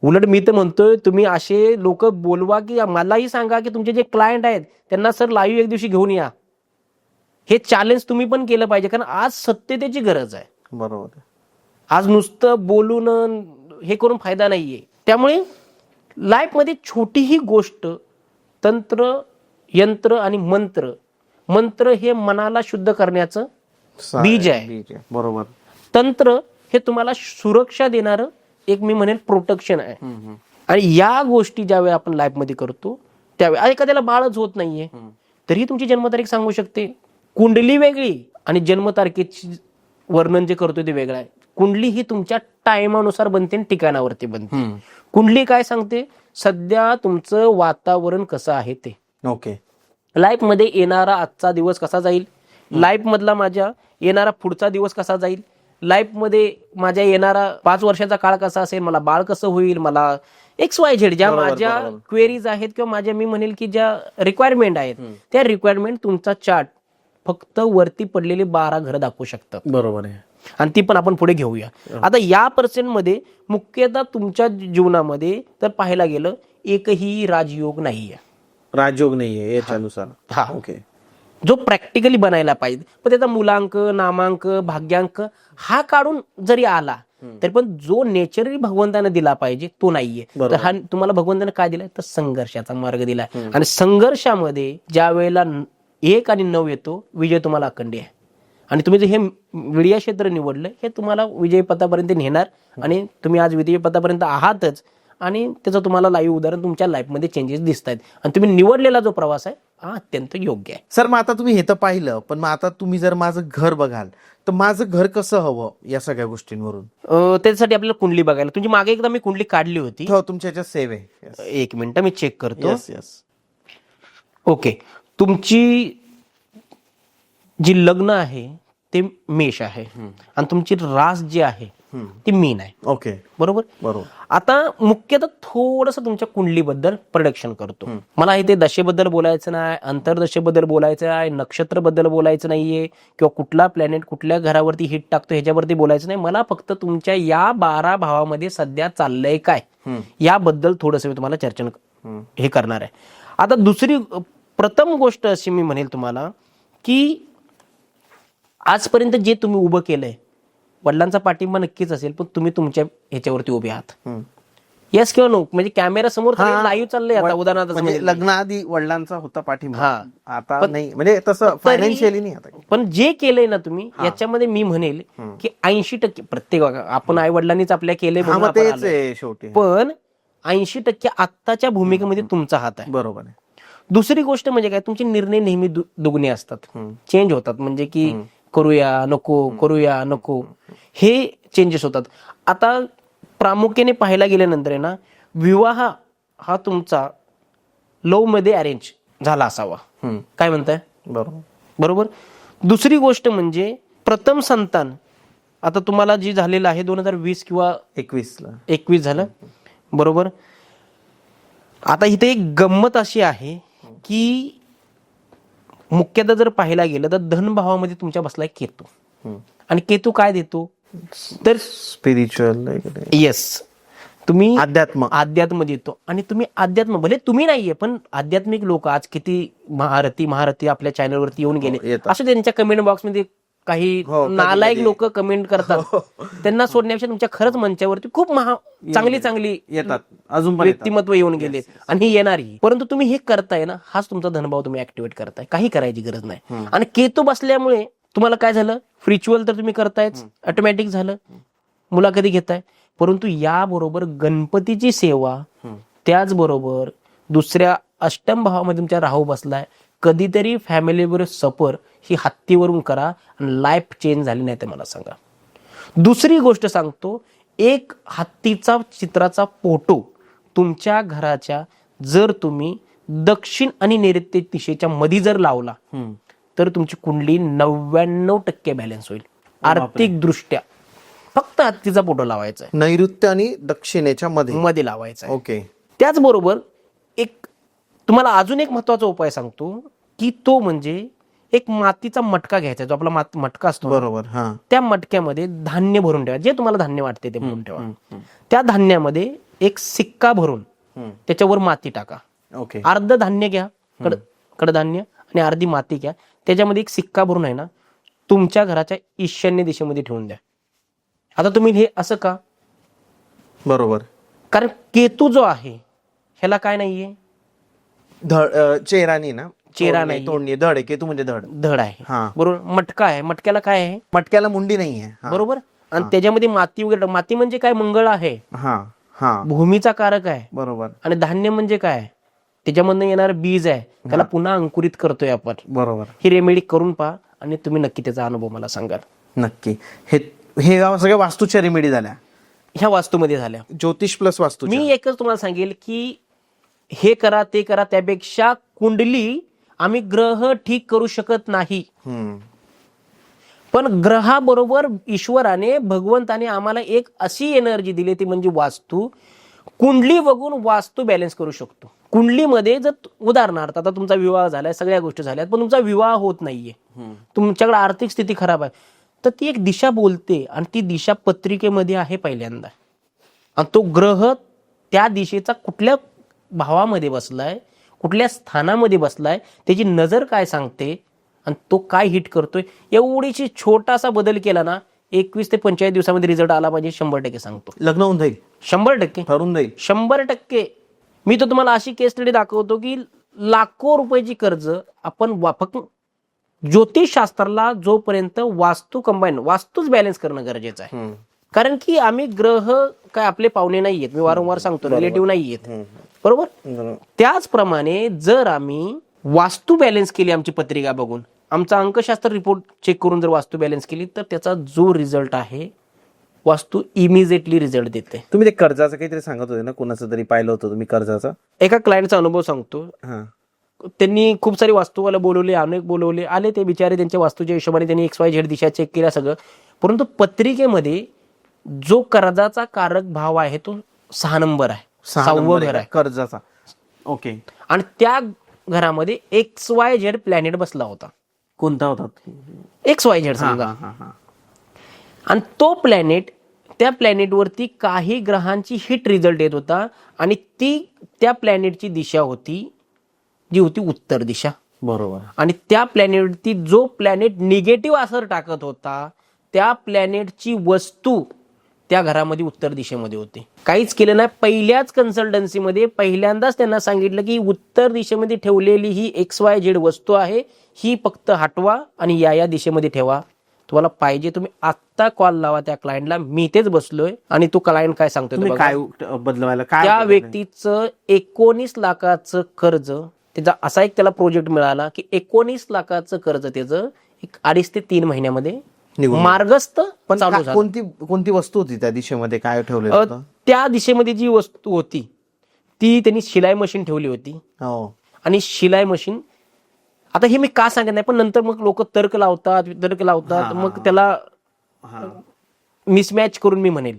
उलट मी तर म्हणतोय तुम्ही असे लोक बोलवा की मलाही सांगा की तुमचे जे क्लायंट आहेत त्यांना सर लाईव्ह एक दिवशी घेऊन या. हे चॅलेंज तुम्ही पण केलं पाहिजे, कारण आज सत्यतेची गरज आहे. बरोबर. आज नुसतं बोलून हे करून फायदा नाहीये. त्यामुळे लाईफ मध्ये छोटीही गोष्ट, तंत्र, यंत्र आणि मंत्र हे मनाला शुद्ध करण्याचं बीज आहे. बरोबर. तंत्र हे तुम्हाला सुरक्षा देणारं एक मी म्हणेन प्रोटेक्शन आहे. आणि या गोष्टी ज्यावेळी आपण लाईफ मध्ये करतो त्यावेळी एखाद्याला बाळच होत नाहीये तरी तुमची जन्मतारीख सांगू शकते. कुंडली वेगळी आणि जन्मतारखेची वर्णन जे करतोय ते वेगळं आहे. कुंडली ही तुमच्या टाइमानुसार बनते आणि ठिकाणावरती बनते. कुंडली काय सांगते, सध्या तुमचं वातावरण कसं आहे ते. ओके. लाईफ मध्ये येणारा आजचा दिवस कसा जाईल, लाईफ मधला माझ्या येणारा पुढचा दिवस कसा जाईल, लाईफ मध्ये माझ्या येणारा 5 वर्षाचा काळ कसा असेल, मला बाळ कसं होईल, मला XYZ ज्या माझ्या क्वेरीज आहेत किंवा माझ्या मी म्हणेल की ज्या रिक्वायरमेंट आहेत त्या रिक्वायरमेंट तुमचा चार्ट फक्त वरती पडलेली 12 घरं दाखवू शकतात. बरोबर आहे. आणि ती पण आपण पुढे घेऊया. आता या पर्सेंटमध्ये मुख्यतः तुमच्या जीवनामध्ये तर पाहायला गेलं एकही राजयोग नाहीये. राजयोग नाहीये याच्यानुसार. हा. ओके. जो प्रॅक्टिकली बनायला पाहिजे, पण त्याचा मूलांक, नामांक, भाग्यांक हा काढून जरी आला तरी पण जो नेचरली भगवंताने दिला पाहिजे तो नाहीये. तर हा तुम्हाला भगवंताने काय दिलाय, तर संघर्षाचा मार्ग दिलाय. आणि संघर्षामध्ये ज्या वेळेला 1 आणि 9 येतो, विजय तुम्हाला अखंडी आहे. आणि तुम्ही जे हे विडया क्षेत्र निवडलं हे तुम्हाला विजयपथापर्यंत नेणार. आणि तुम्ही आज विजयपथापर्यंत आहातच. आणि त्याचं तुम्हाला लाईव्ह उदाहरण तुमच्या लाईफमध्ये चेंजेस दिसत आहेत. आणि तुम्ही निवडलेला जो प्रवास आहे हा अत्यंत योग्य आहे. सर, मग आता तुम्ही हे तर पाहिलं, पण मग आता तुम्ही जर माझं घर बघाल तर माझं घर कसं हवं या सगळ्या गोष्टींवरून त्याच्यासाठी आपल्याला कुंडली बघायला, तुमची मागे एकदा मी कुंडली काढली होती. हो, तुमच्या याच्यात सेव्ह आहे. एक मिनिट मी चेक करतो. Yes yes. ओके, तुमची जी लग्न आहे ते मेष आहे आणि तुमची रास जी आहे ती मीन आहे. ओके, बरोबर. बरोबर. आता मुख्यतः थोडस तुमच्या कुंडलीबद्दल प्रोडक्शन करतो. मला इथे दशेबद्दल बोलायचं नाही, अंतर्दशेबद्दल बोलायचं आहे, नक्षत्रबद्दल बोलायचं नाहीये, किंवा कुठला प्लॅनेट कुठल्या घरावरती हिट टाकतो ह्याच्यावरती बोलायचं नाही. मला फक्त तुमच्या या 12 भावामध्ये सध्या चाललंय काय याबद्दल थोडस मी तुम्हाला चर्चा हे करणार आहे. आता दुसरी प्रथम गोष्ट अशी मी म्हणेल तुम्हाला की आजपर्यंत जे तुम्ही उभं केलंय, वडिलांचा पाठिंबा नक्कीच असेल, पण तुम्ही तुमच्या ह्याच्यावरती उभे आहात. येस किंवा नो, म्हणजे कॅमेरा समोर लाईव्ह चाललंय. आता उदाहरणार्थ म्हणजे लग्नाआधी वडिलांचा होता पाठिंबा, हा. आता नाही, म्हणजे तसं फायनान्शियली नाही आता. पण जे केलंय ना तुम्ही याच्यामध्ये मी म्हणेल की 80% प्रत्येक आपण आई वडिलांनीच आपल्या केलंय म्हणून आपण तेच आलोय. आहे शेवटी. पण 80% आत्ताच्या भूमिकेमध्ये तुमचा हात आहे. बरोबर आहे. दुसरी गोष्ट म्हणजे काय, तुमचे निर्णय नेहमी दुगणे असतात, चेंज होतात. म्हणजे की करूया नको, करूया नको, हे चेंजेस होतात. आता प्रामुख्याने पाहायला गेल्यानंतर आहे ना, विवाह हा तुमचा लव्ह मध्ये अरेंज झाला असावा. काय म्हणताय? बरोबर. बरोबर. दुसरी गोष्ट म्हणजे प्रथम संतान आता तुम्हाला जी झालेलं आहे 2020 किंवा 21 झालं. बरोबर. आता इथे एक गंमत अशी आहे की मुख्यतः जर पाहायला गेलं तर धन भावामध्ये तुमच्या बसलाय केतू. आणि केतू काय देतो, तर स्पिरिच्युअल. येस, तुम्ही अध्यात्म देतो. आणि तुम्ही अध्यात्म, भले तुम्ही नाहीये पण आध्यात्मिक लोक आज किती महारथी आपल्या चॅनलवरती येऊन गेले. असं त्यांच्या कमेंट बॉक्समध्ये काही नालायक लोक कमेंट करतात, त्यांना सोडण्यापेक्षा तुमच्या खरंच मंचावरती खूप चांगली येतात, अजून व्यक्तिमत्व येऊन गेले आणि ही येणारी. परंतु तुम्ही हे करताय ना, हाच तुमचा धनभाव तुम्ही ऍक्टिव्हेट करताय, काही करायची गरज नाही. आणि केतू बसल्यामुळे तुम्हाला काय झालं, फ्रिच्युअल तर तुम्ही करतायच, ऑटोमॅटिक झालं, मुलाखती घेताय. परंतु याबरोबर गणपतीची सेवा, त्याचबरोबर दुसऱ्या अष्टम भावामध्ये तुमच्या राहू बसलाय. कधीतरी फॅमिलीबरोबर सफर ही हत्तीवरून करा आणि लाईफ चेंज झाली नाही तर मला सांगा. दुसरी गोष्ट सांगतो, एक हत्तीचा चित्राचा फोटो तुमच्या घराच्या जर तुम्ही दक्षिण आणि नैऋत्य दिशेच्या मध्ये जर लावला तर तुमची कुंडली 99% बॅलन्स होईल आर्थिक दृष्ट्या. फक्त हत्तीचा फोटो लावायचा आहे, नैऋत्य आणि दक्षिणेच्या मध्ये लावायचा आहे. ओके. त्याचबरोबर एक तुम्हाला अजून एक महत्वाचा उपाय सांगतो की तो म्हणजे एक मातीचा मटका घ्यायचा, जो आपला मटका असतो. बरोबर. त्या मटक्यामध्ये धान्य भरून ठेवा, जे तुम्हाला धान्य वाटते ते भरून ठेवा. त्या धान्यामध्ये एक सिक्का भरून त्याच्यावर माती टाका. ओके. अर्ध धान्य घ्या, कडधान्य, आणि अर्धी माती घ्या. त्याच्यामध्ये एक सिक्का भरून आहे ना, तुमच्या घराच्या ईशान्य दिशेमध्ये ठेवून द्या. आता तुम्ही हे असं का? बरोबर. कारण केतू जो आहे ह्याला काय नाहीये, चेहरा नाही ना, चेहरा नाही, तोंड धड आहे. केतू म्हणजे धड आहे. बरोबर. मटका आहे, मटक्याला काय आहे, मटक्याला मुंडी नाहीये. बरोबर. आणि त्याच्यामध्ये माती वगैरे, माती म्हणजे काय, मंगळ आहे, भूमीचा कारक आहे. बरोबर. आणि धान्य म्हणजे काय, त्याच्यामधनं येणार बीज आहे, त्याला पुन्हा अंकुरित करतोय आपण. बरोबर. ही रेमेडी करून पहा आणि तुम्ही नक्की त्याचा अनुभव मला सांगाल. नक्की. हे सगळ्या वास्तूच्या रेमेडी झाल्या, ह्या वास्तूमध्ये झाल्या. ज्योतिष प्लस वास्तू. मी एकच तुम्हाला सांगेल की हे करा ते करा, त्यापेक्षा कुंडली आम्ही ग्रह ठीक करू शकत नाही, पण ग्रहाबरोबर ईश्वराने भगवंताने आम्हाला एक अशी एनर्जी दिली, ती म्हणजे वास्तू. कुंडली बघून वास्तू बॅलन्स करू शकतो. कुंडलीमध्ये जर उदाहरणार्थ आता तुमचा विवाह झालाय, सगळ्या गोष्टी झाल्यात, पण तुमचा विवाह होत नाहीये, तुमच्याकडे आर्थिक स्थिती खराब आहे, तर ती एक दिशा बोलते आणि ती दिशा पत्रिकेमध्ये आहे पहिल्यांदा. आणि तो ग्रह त्या दिशेचा कुठल्या भावामध्ये बसलाय, कुठल्या स्थानामध्ये बसलाय, त्याची नजर काय सांगते आणि तो काय हिट करतोय, एवढीशी छोटासा बदल केला ना, 21 ते 45 दिवसामध्ये रिझल्ट आला पाहिजे, 100% सांगतो. लग्न होऊन जाईल, 100% ठरून जाईल. 100%. मी तर तुम्हाला अशी केस स्टडी दाखवतो की लाखो रुपयाची कर्ज आपण फक्त ज्योतिषशास्त्राला जोपर्यंत वास्तूच बॅलन्स करणं गरजेचं आहे. कारण की आम्ही ग्रह काय आपले पाहुणे नाहीयेत, मी वारंवार सांगतो, रिलेटिव्ह नाहीयेत, बरोबर. त्याचप्रमाणे जर आम्ही वास्तू बॅलन्स केली, आमची पत्रिका बघून, आमचा अंकशास्त्र रिपोर्ट चेक करून जर वास्तू बॅलन्स केली, तर त्याचा जो रिझल्ट आहे वास्तू इमिजिएटली रिझल्ट देते. तुम्ही ते कर्जाचं काहीतरी सांगत होते ना, कोणाचं तरी पाहिलं होतं तुम्ही कर्जाचा. एका क्लायंटचा अनुभव सांगतो. त्यांनी खूप सारी वास्तूवाला बोलवले, अनेक बोलवले, आले ते बिचारे, त्यांच्या वास्तूच्या हिशोबाने त्यांनी XYZ दिशा चेक केल्या सगळं, परंतु पत्रिकेमध्ये जो कर्जाचा कारक भाव आहे तो 6 नंबर आहे, 6वं घर आहे कर्जाचा. ओके. आणि त्या घरामध्ये XYZ प्लॅनेट बसला होता. कोणता होता? XYZ समजा. आणि तो प्लॅनेट, त्या प्लॅनेटवरती काही ग्रहांची हिट रिझल्ट येत होता आणि त्या प्लॅनेटची दिशा होती जी होती उत्तर दिशा. बरोबर. आणि त्या प्लॅनेटवरती जो प्लॅनेट निगेटिव्ह असर टाकत होता, त्या प्लॅनेटची वस्तू त्या घरामध्ये उत्तर दिशेमध्ये होती. काहीच केलं नाही. पहिल्याच कन्सल्टन्सीमध्ये पहिल्यांदाच त्यांना सांगितलं की उत्तर दिशेमध्ये ठेवलेली ही XYZ वस्तू आहे, ही फक्त हटवा आणि या दिशेमध्ये ठेवा. तुम्हाला पाहिजे तुम्ही आत्ता कॉल लावा त्या क्लायंटला, मी इथेच बसलोय. आणि तो क्लायंट काय सांगतोय, काय बदलवायला, काय त्या व्यक्तीचं 19 लाखाचं कर्ज, त्याचा असा एक त्याला प्रोजेक्ट मिळाला की 19 लाखाचं कर्ज त्याचं 2.5 ते 3 महिन्यामध्ये मार्गस्थ चालू झालं. कोणती वस्तू होती त्या दिशेमध्ये, काय ठेवलं? त्या दिशेमध्ये जी वस्तू होती ती त्यांनी शिलाई मशीन ठेवली होती. आणि शिलाई मशीन, आता हे मी का सांगत नाही, पण नंतर मग लोक तर्क लावतात, मग त्याला मिसमॅच करून मी म्हणेल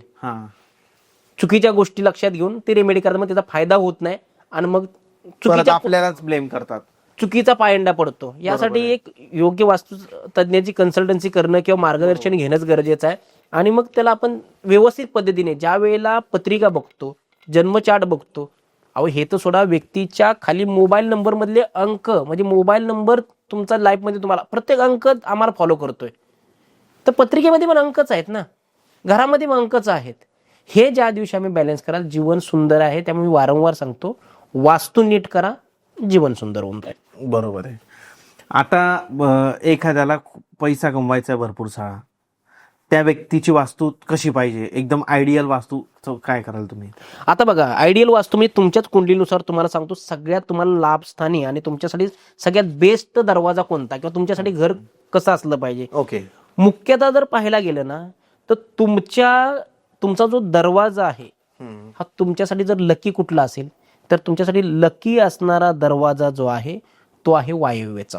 चुकीच्या गोष्टी लक्षात घेऊन ते रेमेडी करतात, मग त्याचा फायदा होत नाही आणि मग आपल्यालाच ब्लेम करतात, चुकीचा पायंडा पडतो. यासाठी एक योग्य वास्तू तज्ञाची कन्सल्टन्सी करणं किंवा मार्गदर्शन घेणंच गरजेचं आहे. आणि मग त्याला आपण व्यवस्थित पद्धतीने, ज्या वेळेला पत्रिका बघतो, जन्मचार्ट बघतो, अहो हे तर सोडा, व्यक्तीच्या खाली मोबाईल नंबर मधले अंक, म्हणजे मोबाईल नंबर तुमचा लाईफमध्ये तुम्हाला प्रत्येक अंक आम्हाला फॉलो करतोय, तर पत्रिकेमध्ये पण अंकच आहेत ना, घरामध्ये पण अंकच आहेत. हे ज्या दिवशी आम्ही बॅलन्स कराल, जीवन सुंदर आहे. त्यामुळे मी वारंवार सांगतो, वास्तू नीट करा, जीवन सुंदर होऊन जाईल. बरोबर आहे. आता एखाद्याला पैसा कमवायचा भरपूर सारा, त्या व्यक्तीची वास्तू कशी पाहिजे, एकदम आयडियल वास्तू काय कराल तुम्ही? आता बघा, आयडियल वास्तू मी तुमच्याच कुंडलीनुसार तुम्हाला सांगतो, सगळ्यात तुम्हाला लाभस्थानी आणि तुमच्यासाठी सगळ्यात बेस्ट दरवाजा कोणता, किंवा तुमच्यासाठी घर कसं असलं पाहिजे. ओके. मुख्यतः जर पाहायला गेलं ना, तर तुमचा जो दरवाजा आहे हा तुमच्यासाठी जर लकी कुठला असेल, तर तुमच्यासाठी लकी असणारा दरवाजा जो आहे तो आहे वायव्यचा.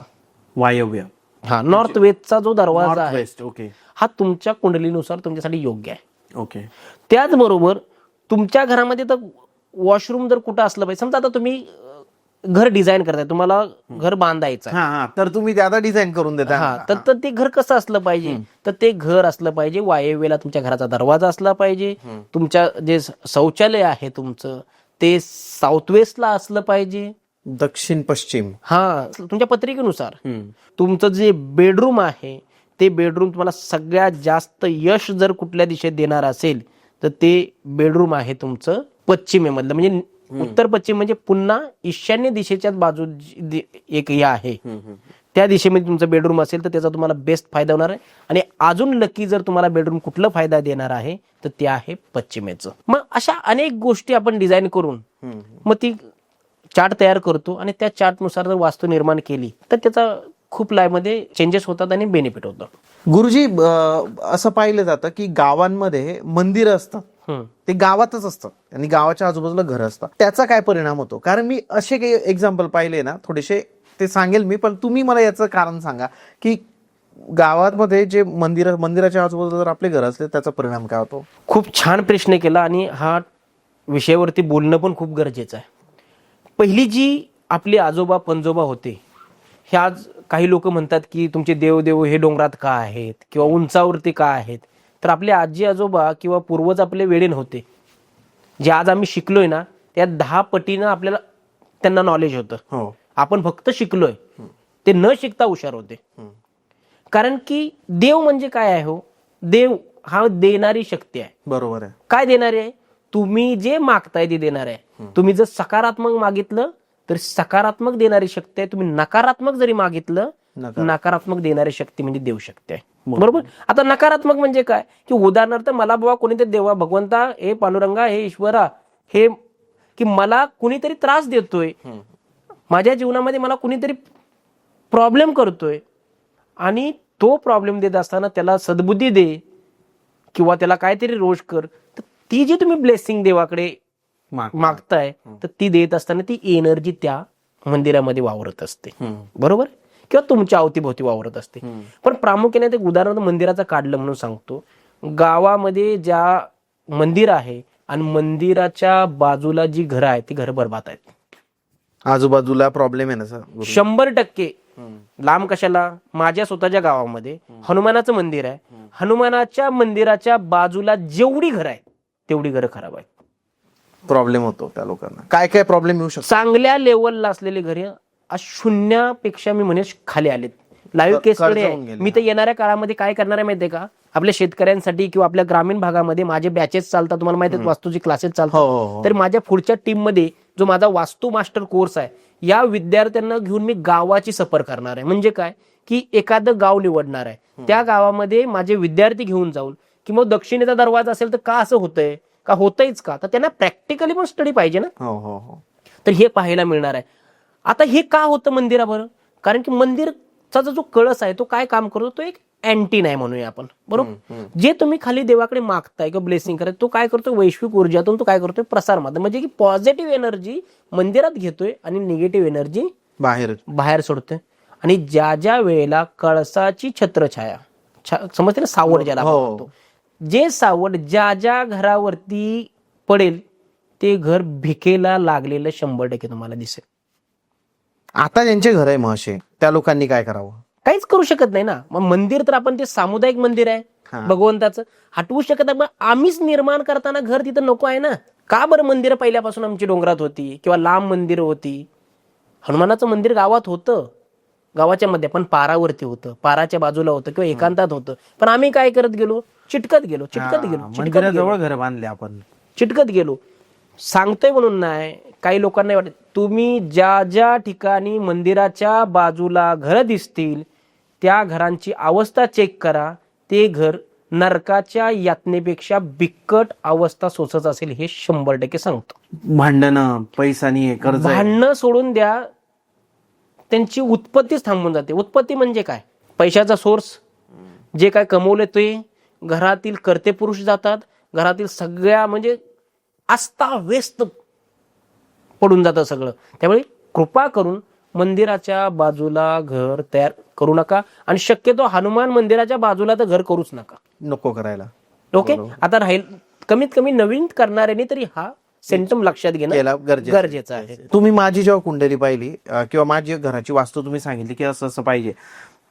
वायव्य, नॉर्थ वेस्टचा जो दरवाजा आहे, ओके, हा तुमच्या कुंडलीनुसार तुमच्यासाठी योग्य आहे. ओके. त्याचबरोबर तुमच्या घरामध्ये तर वॉशरूम जर कुठं असलं पाहिजे, समजा आता तुम्ही घर डिझाईन करताय, तुम्हाला घर बांधायचं आहे, तर तुम्ही ते आता डिझाईन करून देता, तर ते घर कसं असलं पाहिजे, तर ते घर असलं पाहिजे वायव्येला, तुमच्या घराचा दरवाजा असला पाहिजे, तुमच्या जे शौचालय आहे तुमचं ते साऊथ वेस्टला असलं पाहिजे, दक्षिण पश्चिम, तुमच्या पत्रिकेनुसार. तुमचं जे बेडरूम आहे ते बेडरूम तुम्हाला सगळ्यात जास्त यश जर कुठल्या दिशेत देणार असेल, तर ते बेडरूम आहे तुमचं पश्चिमेमधलं, म्हणजे उत्तर पश्चिम, म्हणजे पुन्हा ईशान्य दिशेच्या बाजू एक हे आहे, त्या दिशेमध्ये तुमचं बेडरूम असेल तर त्याचा तुम्हाला बेस्ट फायदा होणार आहे. आणि अजून लकी जर तुम्हाला बेडरूम कुठलं फायदा देणार आहे, तर ते आहे पश्चिमेचं. मग अशा अनेक गोष्टी आपण डिझाईन करून मग ती चार्ट तयार करतो, आणि त्या चार्टनुसार जर वास्तू निर्माण केली तर त्याचा खूप लाईफमध्ये चेंजेस होतात आणि बेनिफिट होतं. गुरुजी, असं पाहिलं जातं की गावांमध्ये मंदिरं असतात, ते गावातच असतात आणि गावाच्या आजूबाजूला घर असतात, त्याचा काय परिणाम होतो? कारण मी असे काही एक्झाम्पल पाहिले ना, थोडेसे ते सांगेल मी, पण तुम्ही मला याचं कारण सांगा की गावामध्ये जे मंदिराच्या आजूबाजूला जर आपले घर असले त्याचा परिणाम काय होतो? खूप छान प्रश्न केला, आणि हा विषयावरती बोलणं पण खूप गरजेचं आहे. पहिली जी आपले आजोबा पणजोबा होते, हे आज काही लोक म्हणतात की तुमचे देव हे डोंगरात का आहेत किंवा उंचावरती का आहेत, तर आपले आजी आजोबा किंवा पूर्वज आपले वेळेन होते. जे आज आम्ही शिकलोय ना, त्या 10 पटीनं आपल्याला त्यांना नॉलेज होतं. हो. आपण फक्त शिकलोय, ते न शिकता हुशार होते. कारण की देव म्हणजे काय आहे हो, देव हा देणारी शक्ती आहे. बरोबर आहे. काय देणारी आहे? तुम्ही जे मागताय ते देणार आहे. तुम्ही जर सकारात्मक मागितलं तर सकारात्मक देणारी शक्ती आहे. तुम्ही नकारात्मक जरी मागितलं, नकारात्मक देणारी शक्ती म्हणजे देव शक्ती आहे. बरोबर. आता नकारात्मक म्हणजे काय, की उदाहरणार्थ मला बाबा कोणीतरी देवा, भगवंता, हे पांडुरंगा, हे ईश्वरा, हे की मला कुणीतरी त्रास देतोय, माझ्या जीवनामध्ये मला कुणीतरी प्रॉब्लेम करतोय, आणि तो प्रॉब्लेम देत असताना त्याला सद्बुद्धी दे किंवा त्याला काहीतरी रोष कर. तर ती जी तुम्ही ब्लेसिंग देवाकडे मागताय, तर ती देत असताना ती एनर्जी त्या मंदिरामध्ये वावरत असते. बरोबर. किंवा तुमच्या अवतीभोवती वावरत असते. पण प्रामुख्याने ते उदाहरण मंदिराचं काढलं म्हणून सांगतो. गावामध्ये ज्या मंदिर आहे आणि मंदिराच्या बाजूला जी घरं आहेत ती घरं बरबाद आहेत. आजूबाजूला प्रॉब्लेम आहे ना सर. 100%. लांब कशाला, माझ्या स्वतःच्या गावामध्ये हनुमानाचं मंदिर आहे. हनुमानाच्या मंदिराच्या बाजूला जेवढी घरं आहेत तेवढी घरं खराब आहेत. प्रॉब्लेम होतो त्या लोकांना. काय काय प्रॉब्लेम येऊ शकतो? चांगल्या लेवलला असलेली घरे आज शून्यापेक्षा मी म्हणेन खाली आलेत. लाईव्ह केस कडे आहे. मी तर येणाऱ्या काळामध्ये काय करणार आहे माहितीये का, आपल्या शेतकऱ्यांसाठी किंवा आपल्या ग्रामीण भागामध्ये माझे बॅचेस चालतात, तुम्हाला माहिती आहेत, वास्तूचे क्लासेस चालतात. तर माझ्या पुढच्या टीम मध्ये जो माझा वास्तू मास्टर कोर्स आहे, या विद्यार्थ्यांना घेऊन मी गावाची सफर करणार आहे. म्हणजे काय, की एखादं गाव निवडणार आहे, त्या गावामध्ये माझे विद्यार्थी घेऊन जाऊन, की मग दक्षिणेचा दरवाजा असेल तर का असं होतंय, का होतंयच का, तर त्यांना प्रॅक्टिकली पण स्टडी पाहिजे ना. तर हे पाहायला मिळणार आहे. आता हे का होतं मंदिराबरोबर, कारण की मंदिरचा जो कळस आहे तो काय काम करतो, तो एक अँटीना आहे म्हणूया आपण. बरोबर. जे तुम्ही खाली देवाकडे मागताय किंवा ब्लेसिंग करत, तो काय करतो, वैश्विक ऊर्जातून तो काय करतोय, प्रसार माध्यम, म्हणजे की पॉझिटिव्ह एनर्जी मंदिरात घेतोय आणि निगेटिव्ह एनर्जी बाहेर सोडतोय. आणि ज्या ज्या वेळेला कळसाची छत्रछाया, समजते ना, सावड ज्याला आपण म्हणतो, जे सावड ज्या ज्या घरावरती पडेल ते घर भिकेला लागलेलं 100% तुम्हाला दिसेल. आता ज्यांचे घर आहे महशे, त्या लोकांनी काय करावं? काहीच करू शकत नाही ना. मग मंदिर तर आपण ते सामुदायिक मंदिर आहे भगवंताचं, हटवू शकत नाही. मग आम्हीच निर्माण करताना घर तिथं नको आहे ना. का बरं मंदिरं पहिल्यापासून आमची डोंगरात होती किंवा लांब मंदिरं होती. हनुमानाचं मंदिर गावात होतं, गावाच्या मध्ये, पण पारावरती होतं, पाराच्या बाजूला होतं किंवा एकांतात होतं. पण आम्ही काय करत गेलो, चिटकत गेलो. मंदिराजवळ घर बांधले आपण, चिटकत गेलो. सांगतोय म्हणून नाही, काही लोकांना वाटत, तुम्ही ज्या ज्या ठिकाणी मंदिराच्या बाजूला घरं दिसतील त्या घरांची अवस्था चेक करा. ते घर नरकाच्या यातनेपेक्षा बिकट अवस्था सोसत असेल, हे 100% सांगतो. भांडणं, पैसा नाही, कर्ज, भांडणं सोडून द्या, त्यांची उत्पत्तीच थांबून जाते. उत्पत्ती म्हणजे काय, पैशाचा सोर्स, जे काय कमवले ते, घरातील कर्ते पुरुष जातात, घरातील सगळ्या म्हणजे अस्ताव्यस्त पडून जातं सगळं. त्यामुळे कृपा करून मंदिराच्या बाजूला घर तयार करू नका, आणि शक्यतो हनुमान मंदिराच्या बाजूला तर घर करूच नको करायला. ओके. आता राहील कमीत कमी नवीन करणाऱ्यांनी तरी हा सेंटम लक्षात घेणं गरजेचं आहे. तुम्ही माझी जेव्हा कुंडली पाहिली किंवा माझी घराची वास्तू तुम्ही सांगितली की असं असं पाहिजे,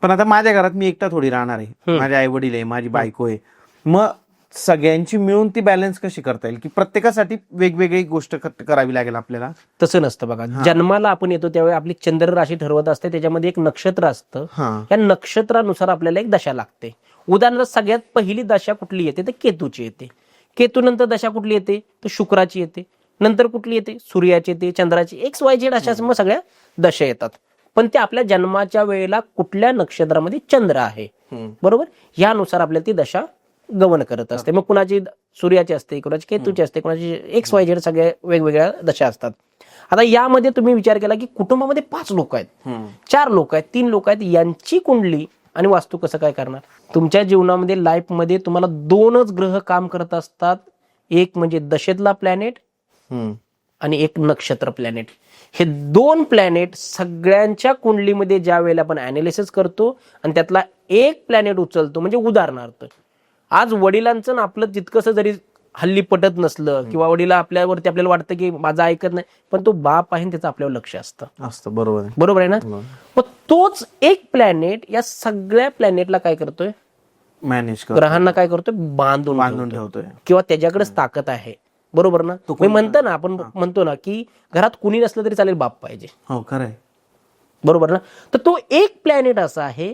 पण आता माझ्या घरात मी एकटा थोडी राहणार आहे, माझे आई वडील आहे, माझी बायको आहे, मग सगळ्यांची मिळून ती बॅलन्स कशी करता येईल, की प्रत्येकासाठी वेगवेगळी गोष्ट करावी लागेल आपल्याला? तसं नसतं बघा. जन्माला आपण येतो त्यावेळी आपली चंद्र राशी ठरवत असते, त्याच्यामध्ये एक नक्षत्र असतं, या नक्षत्रानुसार आपल्याला एक दशा लागते. उदाहरणार्थ सगळ्यात पहिली दशा कुठली येते, तर केतूची येते. केतू नंतर दशा कुठली येते, तर शुक्राची येते. नंतर कुठली येते, सूर्याची येते, चंद्राची, XYZ अशा मग सगळ्या दशा येतात. पण ते आपल्या जन्माच्या वेळेला कुठल्या नक्षत्रामध्ये चंद्र आहे, बरोबर, यानुसार आपल्याला ती दशा गमन करत असते. मग कुणाची सूर्याची असते, कुणाची केतूची असते, कुणाची XYZ, सगळ्या वेगवेगळ्या दशा असतात. आता यामध्ये तुम्ही विचार केला की कुटुंबामध्ये 5 लोक आहेत, 4 लोक आहेत, 3 लोक आहेत, यांची कुंडली आणि वास्तू कसं काय करणार? तुमच्या जीवनामध्ये लाईफ मध्ये तुम्हाला 2च ग्रह काम करत असतात. एक म्हणजे दशेतला प्लॅनेट आणि एक नक्षत्र प्लॅनेट. हे 2 प्लॅनेट सगळ्यांच्या कुंडलीमध्ये ज्या वेळेला आपण अनालिसिस करतो आणि त्यातला एक प्लॅनेट उचलतो, म्हणजे उदाहरणार्थ आज वडिलांचं ना आपलं तितकंसं जरी हल्ली पटत नसलं किंवा वडिला आपल्यावरती आपल्याला वाटतं की माझा ऐकत नाही, पण तो बाप आहे त्याचं आपल्यावर लक्ष असतं. बरोबर आहे ना. मग तोच एक प्लॅनेट या सगळ्या प्लॅनेटला काय करतोय, मॅनेज, ग्रहांना काय करतोय, बांधून ठेवतोय, किंवा त्याच्याकडेच ताकद आहे. बरोबर ना. मी म्हणतो ना, आपण म्हणतो ना की घरात कुणी नसलं तरी चालेल, बाप पाहिजे. हो खरंय. बरोबर ना. तर तो एक प्लॅनेट असा आहे,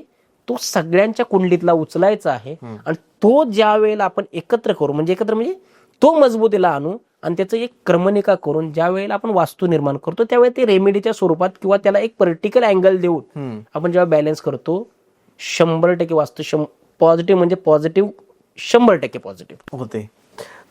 तो सगळ्यांच्या कुंडलीतला उचलायचा आहे आणि तो ज्या वेळेला आपण एकत्र करू, म्हणजे तो मजबूतीला आणू आणि त्याचं एक क्रमनिका करून ज्या वेळेला आपण वास्तू निर्माण करतो त्यावेळेला ते रेमेडीच्या स्वरूपात किंवा त्याला एक पर्टिक्युलर अँगल देऊन आपण जेव्हा बॅलन्स करतो, 100% वास्तू पॉझिटिव्ह, म्हणजे पॉझिटिव्ह 100% पॉझिटिव्ह होते.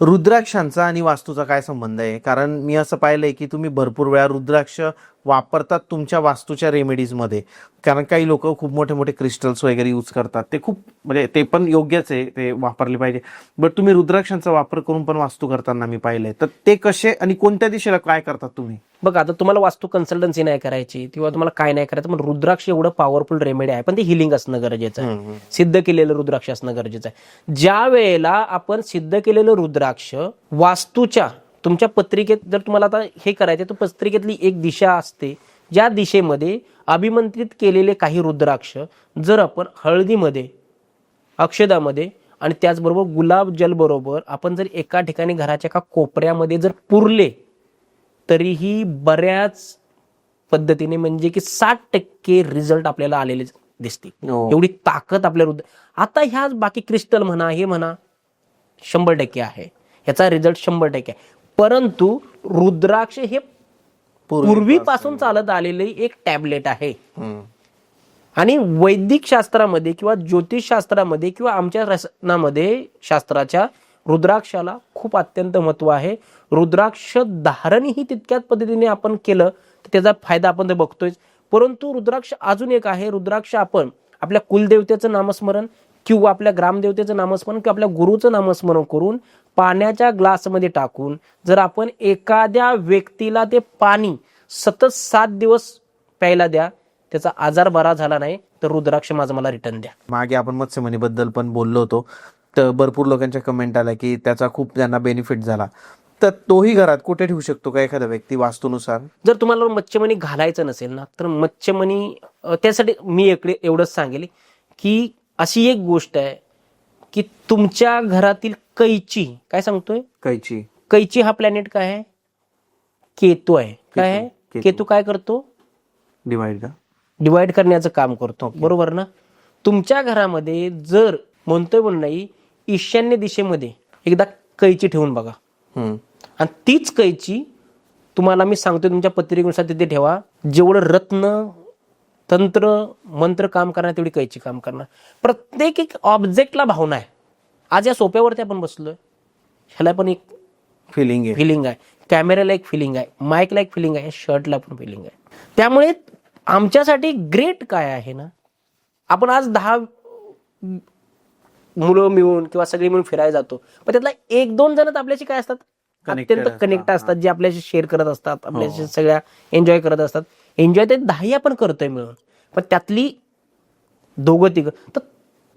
रुद्राक्षांचा आणि वास्तूचा काय संबंध आहे? कारण मी असं पाहिलंय की तुम्ही भरपूर वेळा रुद्राक्ष वापरतात तुमच्या वास्तूच्या रेमेडीज मध्ये. कारण काही लोक खूप मोठे मोठे क्रिस्टल्स वगैरे यूज करतात, ते खूप म्हणजे ते पण योग्यच आहे, ते वापरले पाहिजे. बट तुम्ही रुद्राक्षांचा वापर करून पण वास्तू करताना मी पाहिलंय, तर ते कसे आणि कोणत्या दिशेला काय करतात तुम्ही? बघा, आता तुम्हाला वास्तू कन्सल्टन्सी नाही करायची किंवा तुम्हाला काय नाही करायचं, पण रुद्राक्ष एवढं पॉवरफुल रेमेडी आहे, पण ते हिलिंग असणं गरजेचं आहे, सिद्ध केलेलं रुद्राक्ष असणं गरजेचं आहे. ज्या वेळेला आपण सिद्ध केलेलं रुद्राक्ष वास्तूच्या तुमच्या पत्रिकेत जर तुम्हाला आता हे करायचं, तर पत्रिकेतली एक दिशा असते, ज्या दिशेमध्ये अभिमंत्रित केलेले काही रुद्राक्ष जर आपण हळदीमध्ये, अक्षदामध्ये आणि त्याचबरोबर गुलाब जल बरोबर आपण जर एका ठिकाणी घराच्या एका कोपऱ्यामध्ये जर पुरले, तरीही बऱ्याच पद्धतीने म्हणजे की 60% रिझल्ट आपल्याला आलेले दिसतील. एवढी ताकद आपल्या आता ह्या बाकी क्रिस्टल म्हणा, हे म्हणा, 100% आहे, याचा रिझल्ट 100% आहे. परंतु रुद्राक्ष हे पूर्वीपासून चालत आलेले एक टॅबलेट आहे आणि वैदिक शास्त्रामध्ये किंवा ज्योतिष शास्त्रामध्ये किंवा आमच्या रचनामध्ये शास्त्राच्या रुद्राक्षाला खूप अत्यंत महत्व आहे. रुद्राक्ष धारणही तितक्याच पद्धतीने आपण केलं तर त्याचा फायदा आपण बघतोय. परंतु रुद्राक्ष अजून एक आहे, रुद्राक्ष आपण आपल्या कुलदेवतेचं नामस्मरण किंवा आपल्या ग्रामदेवतेचं नामस्मरण किंवा आपल्या गुरुचं नामस्मरण करून पाण्याच्या ग्लासमध्ये टाकून जर आपण एखाद्या व्यक्तीला ते पाणी सतत 7 दिवस प्यायला द्या, त्याचा आजार बरा झाला नाही तर रुद्राक्ष मला रिटर्न द्या. मागे आपण मत्स्यमणीबद्दल पण बोललो होतो, तर भरपूर लोकांच्या कमेंट आल्या की त्याचा खूप त्यांना बेनिफिट झाला. तर तोही घरात कुठे ठेवू शकतो का एखादा व्यक्ती वास्तूनुसार? जर तुम्हाला मच्छमणी घालायचं नसेल ना, तर मच्छमणी त्यासाठी मी एवढंच सांगेल की अशी एक गोष्ट आहे की तुमच्या घरातील कैची, काय सांगतोय, कैची हा प्लॅनेट काय आहे? केतू आहे. काय आहे? केतू काय करतो? डिवाइड करण्याचं काम करतो. बरोबर ना. तुमच्या घरामध्ये जर म्हणतोय नाही, ईशान्य दिशेमध्ये एकदा कैची ठेवून बघा आणि तीच कैची तुम्हाला मी सांगतोय तुमच्या पत्रिकेनुसार तिथे ठेवा. जेवढं रत्न तंत्र मंत्र काम करणार तेवढी कैची काम करणार. प्रत्येक एक ऑब्जेक्टला भावना आहे. आज या सोप्यावरती आपण बसलोय, ह्याला पण एक फिलिंग आहे, कॅमेऱ्याला एक फिलिंग आहे, माईकला एक फिलिंग आहे, शर्टला पण फिलिंग आहे. त्यामुळे आमच्यासाठी ग्रेट काय आहे ना, आपण आज 10 मुलं मिळून किंवा सगळे मिळून फिरायला जातो, पण त्यातला 1-2 जण आपल्याशी काय असतात, अत्यंत कनेक्ट असतात, जे आपल्याशी शेअर करत असतात, आपल्याशी सगळ्या एन्जॉय करत असतात. एन्जॉय ते 10 आपण करतोय मिळून, पण त्यातली 2-3 तर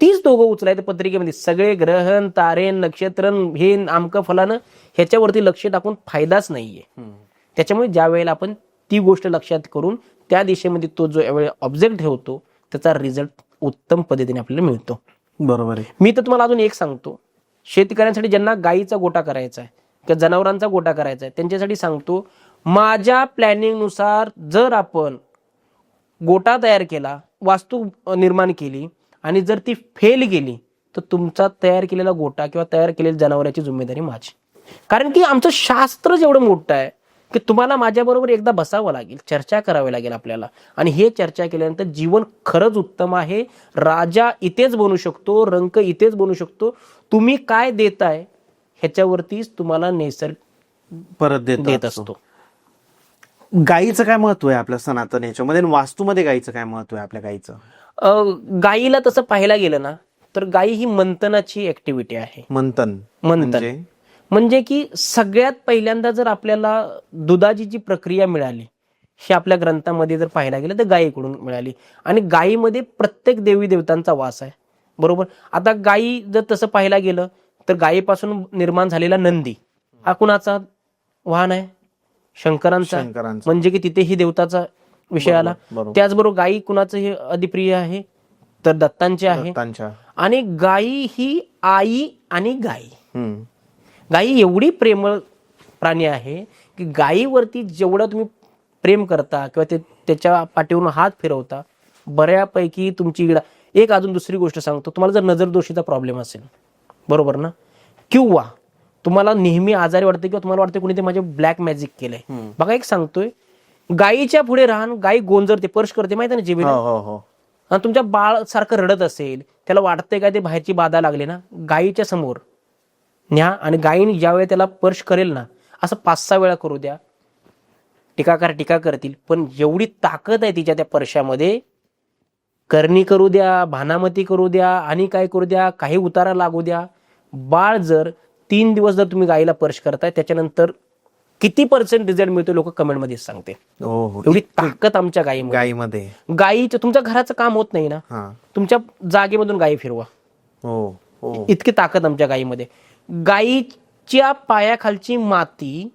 30 दोघं उचलायचं पत्रिकेमध्ये. सगळे ग्रहण तारे नक्षत्र हे आमकं फलानं ह्याच्यावरती लक्ष टाकून फायदाच नाहीये. त्याच्यामुळे ज्या वेळेला आपण ती गोष्ट लक्षात करून त्या दिशेमध्ये तो जो ऑब्जेक्ट ठेवतो त्याचा रिझल्ट उत्तम पद्धतीने आपल्याला मिळतो. बरोबर आहे. मी तर तुम्हाला अजून एक सांगतो, शेतकऱ्यांसाठी ज्यांना गाईचा गोटा करायचा आहे किंवा जनावरांचा गोटा करायचा आहे त्यांच्यासाठी सांगतो, माझ्या प्लॅनिंग नुसार जर आपण गोटा तयार केला, वास्तू निर्माण केली आणि जर ती फेल गेली तर तुमचा तयार केलेला गोटा किंवा तयार केलेली जनावरांची जिम्मेदारी माझी. कारण की आमचं शास्त्र जेवढं मोठं आहे की तुम्हाला माझ्याबरोबर एकदा बसावं लागेल, चर्चा करावी लागेल आपल्याला, आणि हे चर्चा केल्यानंतर जीवन खरंच उत्तम आहे. राजा इथेच बनू शकतो, रंक इथेच बनू शकतो. तुम्ही काय देताय ह्याच्यावरतीच तुम्हाला निसर्ग परत देत असतो. गायीचं काय महत्व आहे आपल्या सनातन याच्यामध्ये, वास्तूमध्ये गायीचं काय महत्व आहे आपल्या गायीचं? गायीला तसं पाहायला गेलं ना तर गायी ही मंथनाची ऍक्टिव्हिटी आहे. मंथन म्हणजे की सगळ्यात पहिल्यांदा जर आपल्याला दुधाची जी प्रक्रिया मिळाली हे आपल्या ग्रंथामध्ये जर पाहायला गेलं तर गायीकडून मिळाली. आणि गायीमध्ये प्रत्येक देवी देवतांचा वास आहे. बरोबर. आता गायी जर तसं पाहायला गेलं तर गायीपासून निर्माण झालेला नंदी हा कुणाचा वाहन आहे? शंकरांचा. म्हणजे की तिथेही देवताचा विषय आला. त्याचबरोबर गायी कुणाचं हे अधिप्रिय आहे तर दत्तांचे आहे. आणि गायी ही आई आणि गायी एवढी प्रेमळ प्राणी आहे की गायीवरती जेवढं तुम्ही प्रेम करता किंवा त्याच्या पाठीवरून हात फिरवता, बऱ्यापैकी तुमची एक अजून दुसरी गोष्ट सांगतो, तुम्हाला जर नजरदोषीचा प्रॉब्लेम असेल, बरोबर ना, किंवा तुम्हाला नेहमी आजारी वाटतं किंवा तुम्हाला वाटतं कोणी ते माझे ब्लॅक मॅजिक केलंय, बघा एक सांगतोय, गायीच्या पुढे राहून गायी गोंजरते, पर्श करते माहिती ना जिभेला, आणि तुमच्या बाळ सारखं रडत असेल, त्याला वाटतंय काय ते बाहेरची बाधा लागली ना, गायीच्या समोर न्या आणि गायीने ज्यावेळी त्याला स्पर्श करेल ना, असं 5-6 वेळा करू द्या. टीकाकार टीका करतील, पण एवढी ताकद आहे तिच्या त्या स्पर्शामध्ये, करणी करू द्या, भानामती करू द्या, आणि काय करू द्या, काही उतारा लागू द्या, बाळ जर 3 दिवस जर तुम्ही गायीला स्पर्श करताय, त्याच्यानंतर किती % रिझल्ट मिळतो लोक कमेंटमध्ये सांगते. एवढी ताकद आमच्या गायीमध्ये. गायीचं तुमच्या घराचं काम होत नाही ना, तुमच्या जागेमधून गायी फिरवा, इतकी ताकद आमच्या गायीमध्ये. गायीच्या पायाखालची माती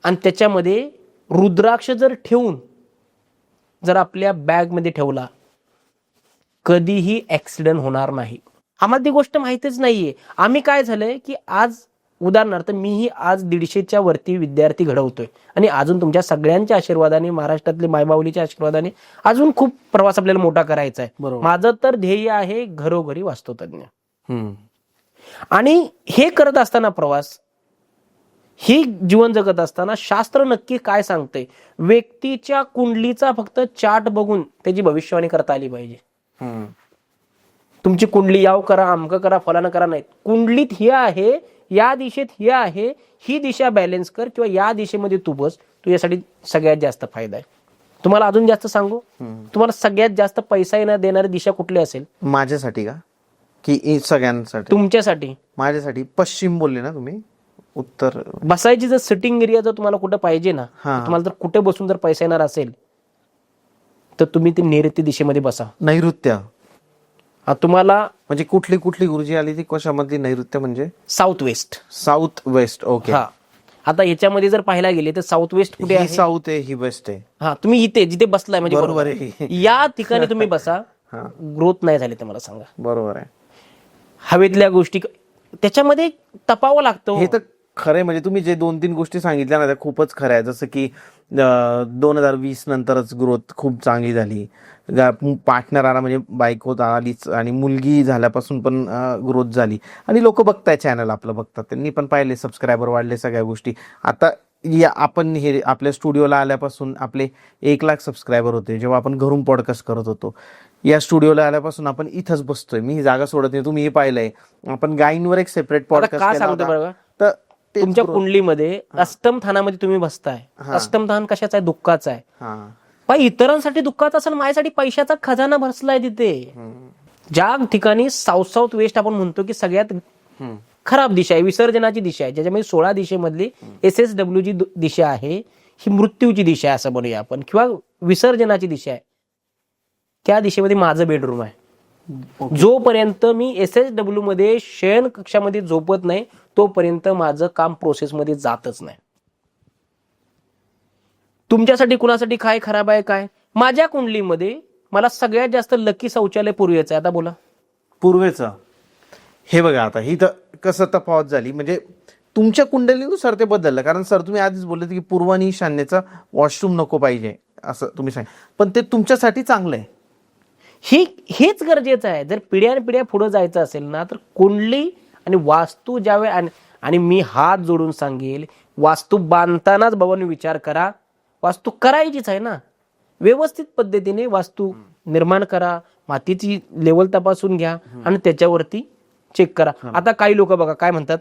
आणि त्याच्यामध्ये रुद्राक्ष जर ठेवून जर आपल्या बॅगमध्ये ठेवला, कधीही ऍक्सिडेंट होणार नाही. आम्हाला ती गोष्ट माहितीच नाहीये. आम्ही काय झालंय की आज उदाहरणार्थ मीही आज 150च्या वरती विद्यार्थी घडवतोय, आणि अजून तुमच्या सगळ्यांच्या आशीर्वादाने, महाराष्ट्रातले मायबावलीच्या आशीर्वादाने अजून खूप प्रवास आपल्याला मोठा करायचा आहे. माझं तर ध्येय आहे घरोघरी वास्तुतज्ञ. आणि हे करत असताना, प्रवास ही जीवन जगत असताना, शास्त्र नक्की काय सांगते, व्यक्तीच्या कुंडलीचा फक्त चार्ट बघून त्याची भविष्यवाणी करता आली पाहिजे. तुमची कुंडली याव करा, अमकं करा, फलानं करा नाही. कुंडलीत हे आहे, या दिशेत हे आहे, ही दिशा बॅलन्स कर, किंवा या दिशेमध्ये तू बस, तुझ्यासाठी सगळ्यात जास्त फायदा आहे. तुम्हाला अजून जास्त सांगू, तुम्हाला सगळ्यात जास्त पैसा येणार देणारी दिशा कुठली असेल? माझ्यासाठी का की सगळ्यांसाठी? तुमच्यासाठी. माझ्यासाठी पश्चिम बोलले ना तुम्ही, उत्तर. बसायची जर सिटिंग एरिया जर तुम्हाला कुठं पाहिजे ना, तुम्हाला जर कुठे बसून जर पैसा येणार असेल, तर तुम्ही ती नैऋत्य दिशेमध्ये बसा. नैऋत्य तुम्हाला म्हणजे कुठली कुठली गुरुजी आली ती कशामध्ये? नैऋत्य म्हणजे south west. South west, okay. आता याच्यामध्ये जर पाहायला गेले तर साऊथ वेस्ट कुठे आहे? साऊथ आहे, ही वेस्ट आहे. तुम्ही इथे जिथे बसलाय म्हणजे बरोबर आहे, या ठिकाणी तुम्ही बसा. ग्रोथ नाही झाली तर मला सांगा. बरोबर आहे. हवेतल्या गोष्टी त्याच्यामध्ये तपावं लागतं. हे तर खरंय, म्हणजे तुम्ही जे 2-3 गोष्टी सांगितल्या ना त्या खूपच खऱ्या आहे. जसं की 2020 नंतरच ग्रोथ खूप चांगली झाली, पार्टनर आला म्हणजे बायको आलीच, आणि मुलगी झाल्यापासून पण ग्रोथ झाली, आणि लोक बघताय चॅनल आपलं, बघतात, त्यांनी पण पाहिले, सबस्क्रायबर वाढले, सगळ्या गोष्टी. आता आपण हे आपल्या स्टुडिओला आल्यापासून आपले 1 लाख सबस्क्रायबर होते जेव्हा आपण घरून पॉडकास्ट करत होतो. या स्टुडिओला आल्यापासून आपण इथंच बसतोय, मी ही जागा सोडत नाही. तुम्ही हे पाहिलंय, आपण गायींवर एक सेपरेट पॉडकास्ट केला. तर तुमच्या कुंडलीमध्ये अष्टम थानामध्ये तुम्ही बसताय. अष्टम थान कशाचा आहे? दुःखाचा आहे. पण इतरांसाठी दुःखाचा असेल, माझ्यासाठी पैशाचा खजाना बसलाय तिथे. ज्या ठिकाणी साऊथ वेस्ट आपण म्हणतो की सगळ्यात खराब दिशा आहे, विसर्जनाची दिशा आहे, ज्याच्यामध्ये 16 दिशेमधली SSW जी दिशा आहे ही मृत्यूची दिशा आहे असं म्हणूया आपण, किंवा विसर्जनाची दिशा आहे. त्या दिशेमध्ये माझं बेडरूम आहे. जोपर्यंत मी SSW मध्ये शयन कक्षामध्ये झोपत नाही तोपर्यंत माझं काम प्रोसेसमध्ये जातच नाही. तुमच्यासाठी कुणासाठी काय खराब आहे काय? माझ्या कुंडलीमध्ये मला सगळ्यात जास्त लकी शौचालय पूर्वेचं आहे. आता बोला. पूर्वेचं हे बघा, आता ही तर कसं तफावत झाली, म्हणजे तुमच्या कुंडलीनुसार ते बदललं. कारण सर तुम्ही आधीच बोलले की पूर्व आणि ईशान्येचा वॉशरूम नको पाहिजे असं तुम्ही सांग, पण ते तुमच्यासाठी चांगलं आहे. हेच गरजेचं आहे. जर पिढ्यानपिढ्या पुढे जायचं असेल ना, तर कुंडली आणि वास्तू ज्यावेळी, आणि मी हात जोडून सांगेल, वास्तू बांधतानाच बाबांनी विचार करा, वास्तू करायचीच आहे ना, व्यवस्थित पद्धतीने वास्तू निर्माण करा, मातीची लेवल तपासून घ्या आणि त्याच्यावरती चेक करा. आता काही लोक बघा काय म्हणतात,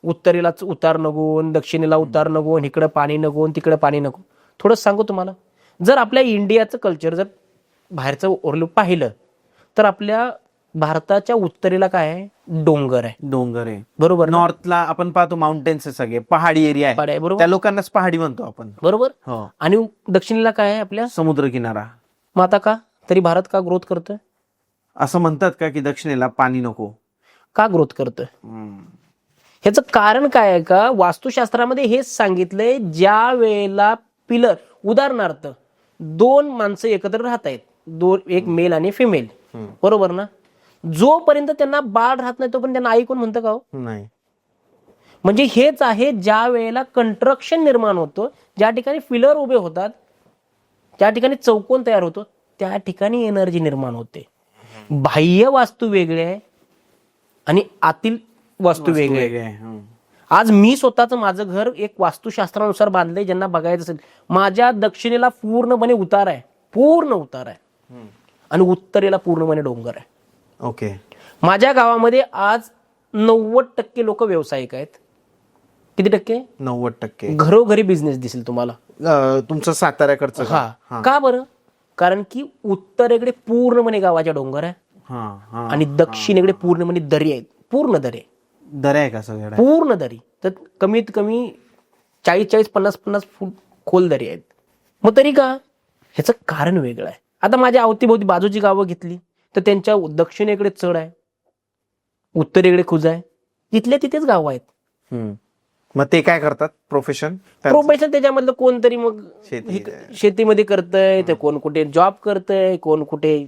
उत्तरेलाच उतार नको, दक्षिणेला उतार नको, इकडे पाणी नको, तिकडे पाणी नको. थोडं सांगू तुम्हाला, जर आपल्या इंडियाचं कल्चर जर बाहेरचं ओरलं पाहिलं तर आपल्या भारताच्या उत्तरेला काय आहे? डोंगर आहे. डोंगर आहे, बरोबर. नॉर्थला आपण पाहतो माउंटेन्स आहे, सगळे पहाडी एरिया आहे, बरोबर. त्या लोकांनाच पहाडी म्हणतो आपण, बरोबर. आणि दक्षिणेला काय आहे? आपल्या समुद्र किनारा. मग आता का तरी भारत का ग्रोथ करतोय? असं म्हणतात का की दक्षिणेला पाणी नको? का ग्रोथ करतोय? ह्याचं कारण काय आहे का? वास्तुशास्त्रामध्ये हेच सांगितलंय, ज्या वेळेला पिलर, उदाहरणार्थ 2 माणसं एकत्र राहत आहेत, एक मेल आणि फिमेल, बरोबर ना, जोपर्यंत त्यांना बाळ राहत नाही तोपर्यंत त्यांना आई कोण म्हणतं का? हो, नाही. म्हणजे हेच आहे ज्या वेळेला कंस्ट्रक्शन निर्माण होतं, ज्या ठिकाणी फिलर उभे होतात, ज्या ठिकाणी चौकोन तयार होतो, त्या ठिकाणी एनर्जी निर्माण होते. बाह्य वास्तू वेगळे आहे आणि आतील वास्तू वेगळे आहे. आज मी स्वतःच माझं घर एक वास्तुशास्त्रानुसार बांधलंय. ज्यांना बघायचं असेल, माझ्या दक्षिणेला पूर्णपणे उतार आहे, पूर्ण उतार आहे, आणि उत्तरेला पूर्णपणे डोंगर आहे. ओके. माझ्या गावामध्ये आज 90% लोक व्यावसायिक आहेत. किती टक्के? 90%. घरोघरी बिझनेस दिसेल तुम्हाला. तुमचं साताऱ्याकडचं का? हा. का बरं? कारण की उत्तरेकडे पूर्णपणे गावाच्या डोंगर आहे आणि दक्षिणेकडे पूर्णपणे दरी आहेत. पूर्ण दरी, दऱ्या आहे का सगळ्या? पूर्ण दरी. तर कमीत कमी 40-40, 50-50 फूट खोल दरी आहेत. मग तरी का? ह्याचं कारण वेगळं आहे. आता माझ्या अवतीभोवती बाजूची गावं घेतली तर त्यांच्या दक्षिणेकडे चढ आहे, उत्तरेकडे खुज आहे, तिथल्या तिथेच गाव आहेत. मग ते काय करतात? प्रोफेशन त्याच्यामधलं कोणतरी मग शेतीमध्ये करतंय, ते कोण कुठे जॉब करतंय, कोण कुठे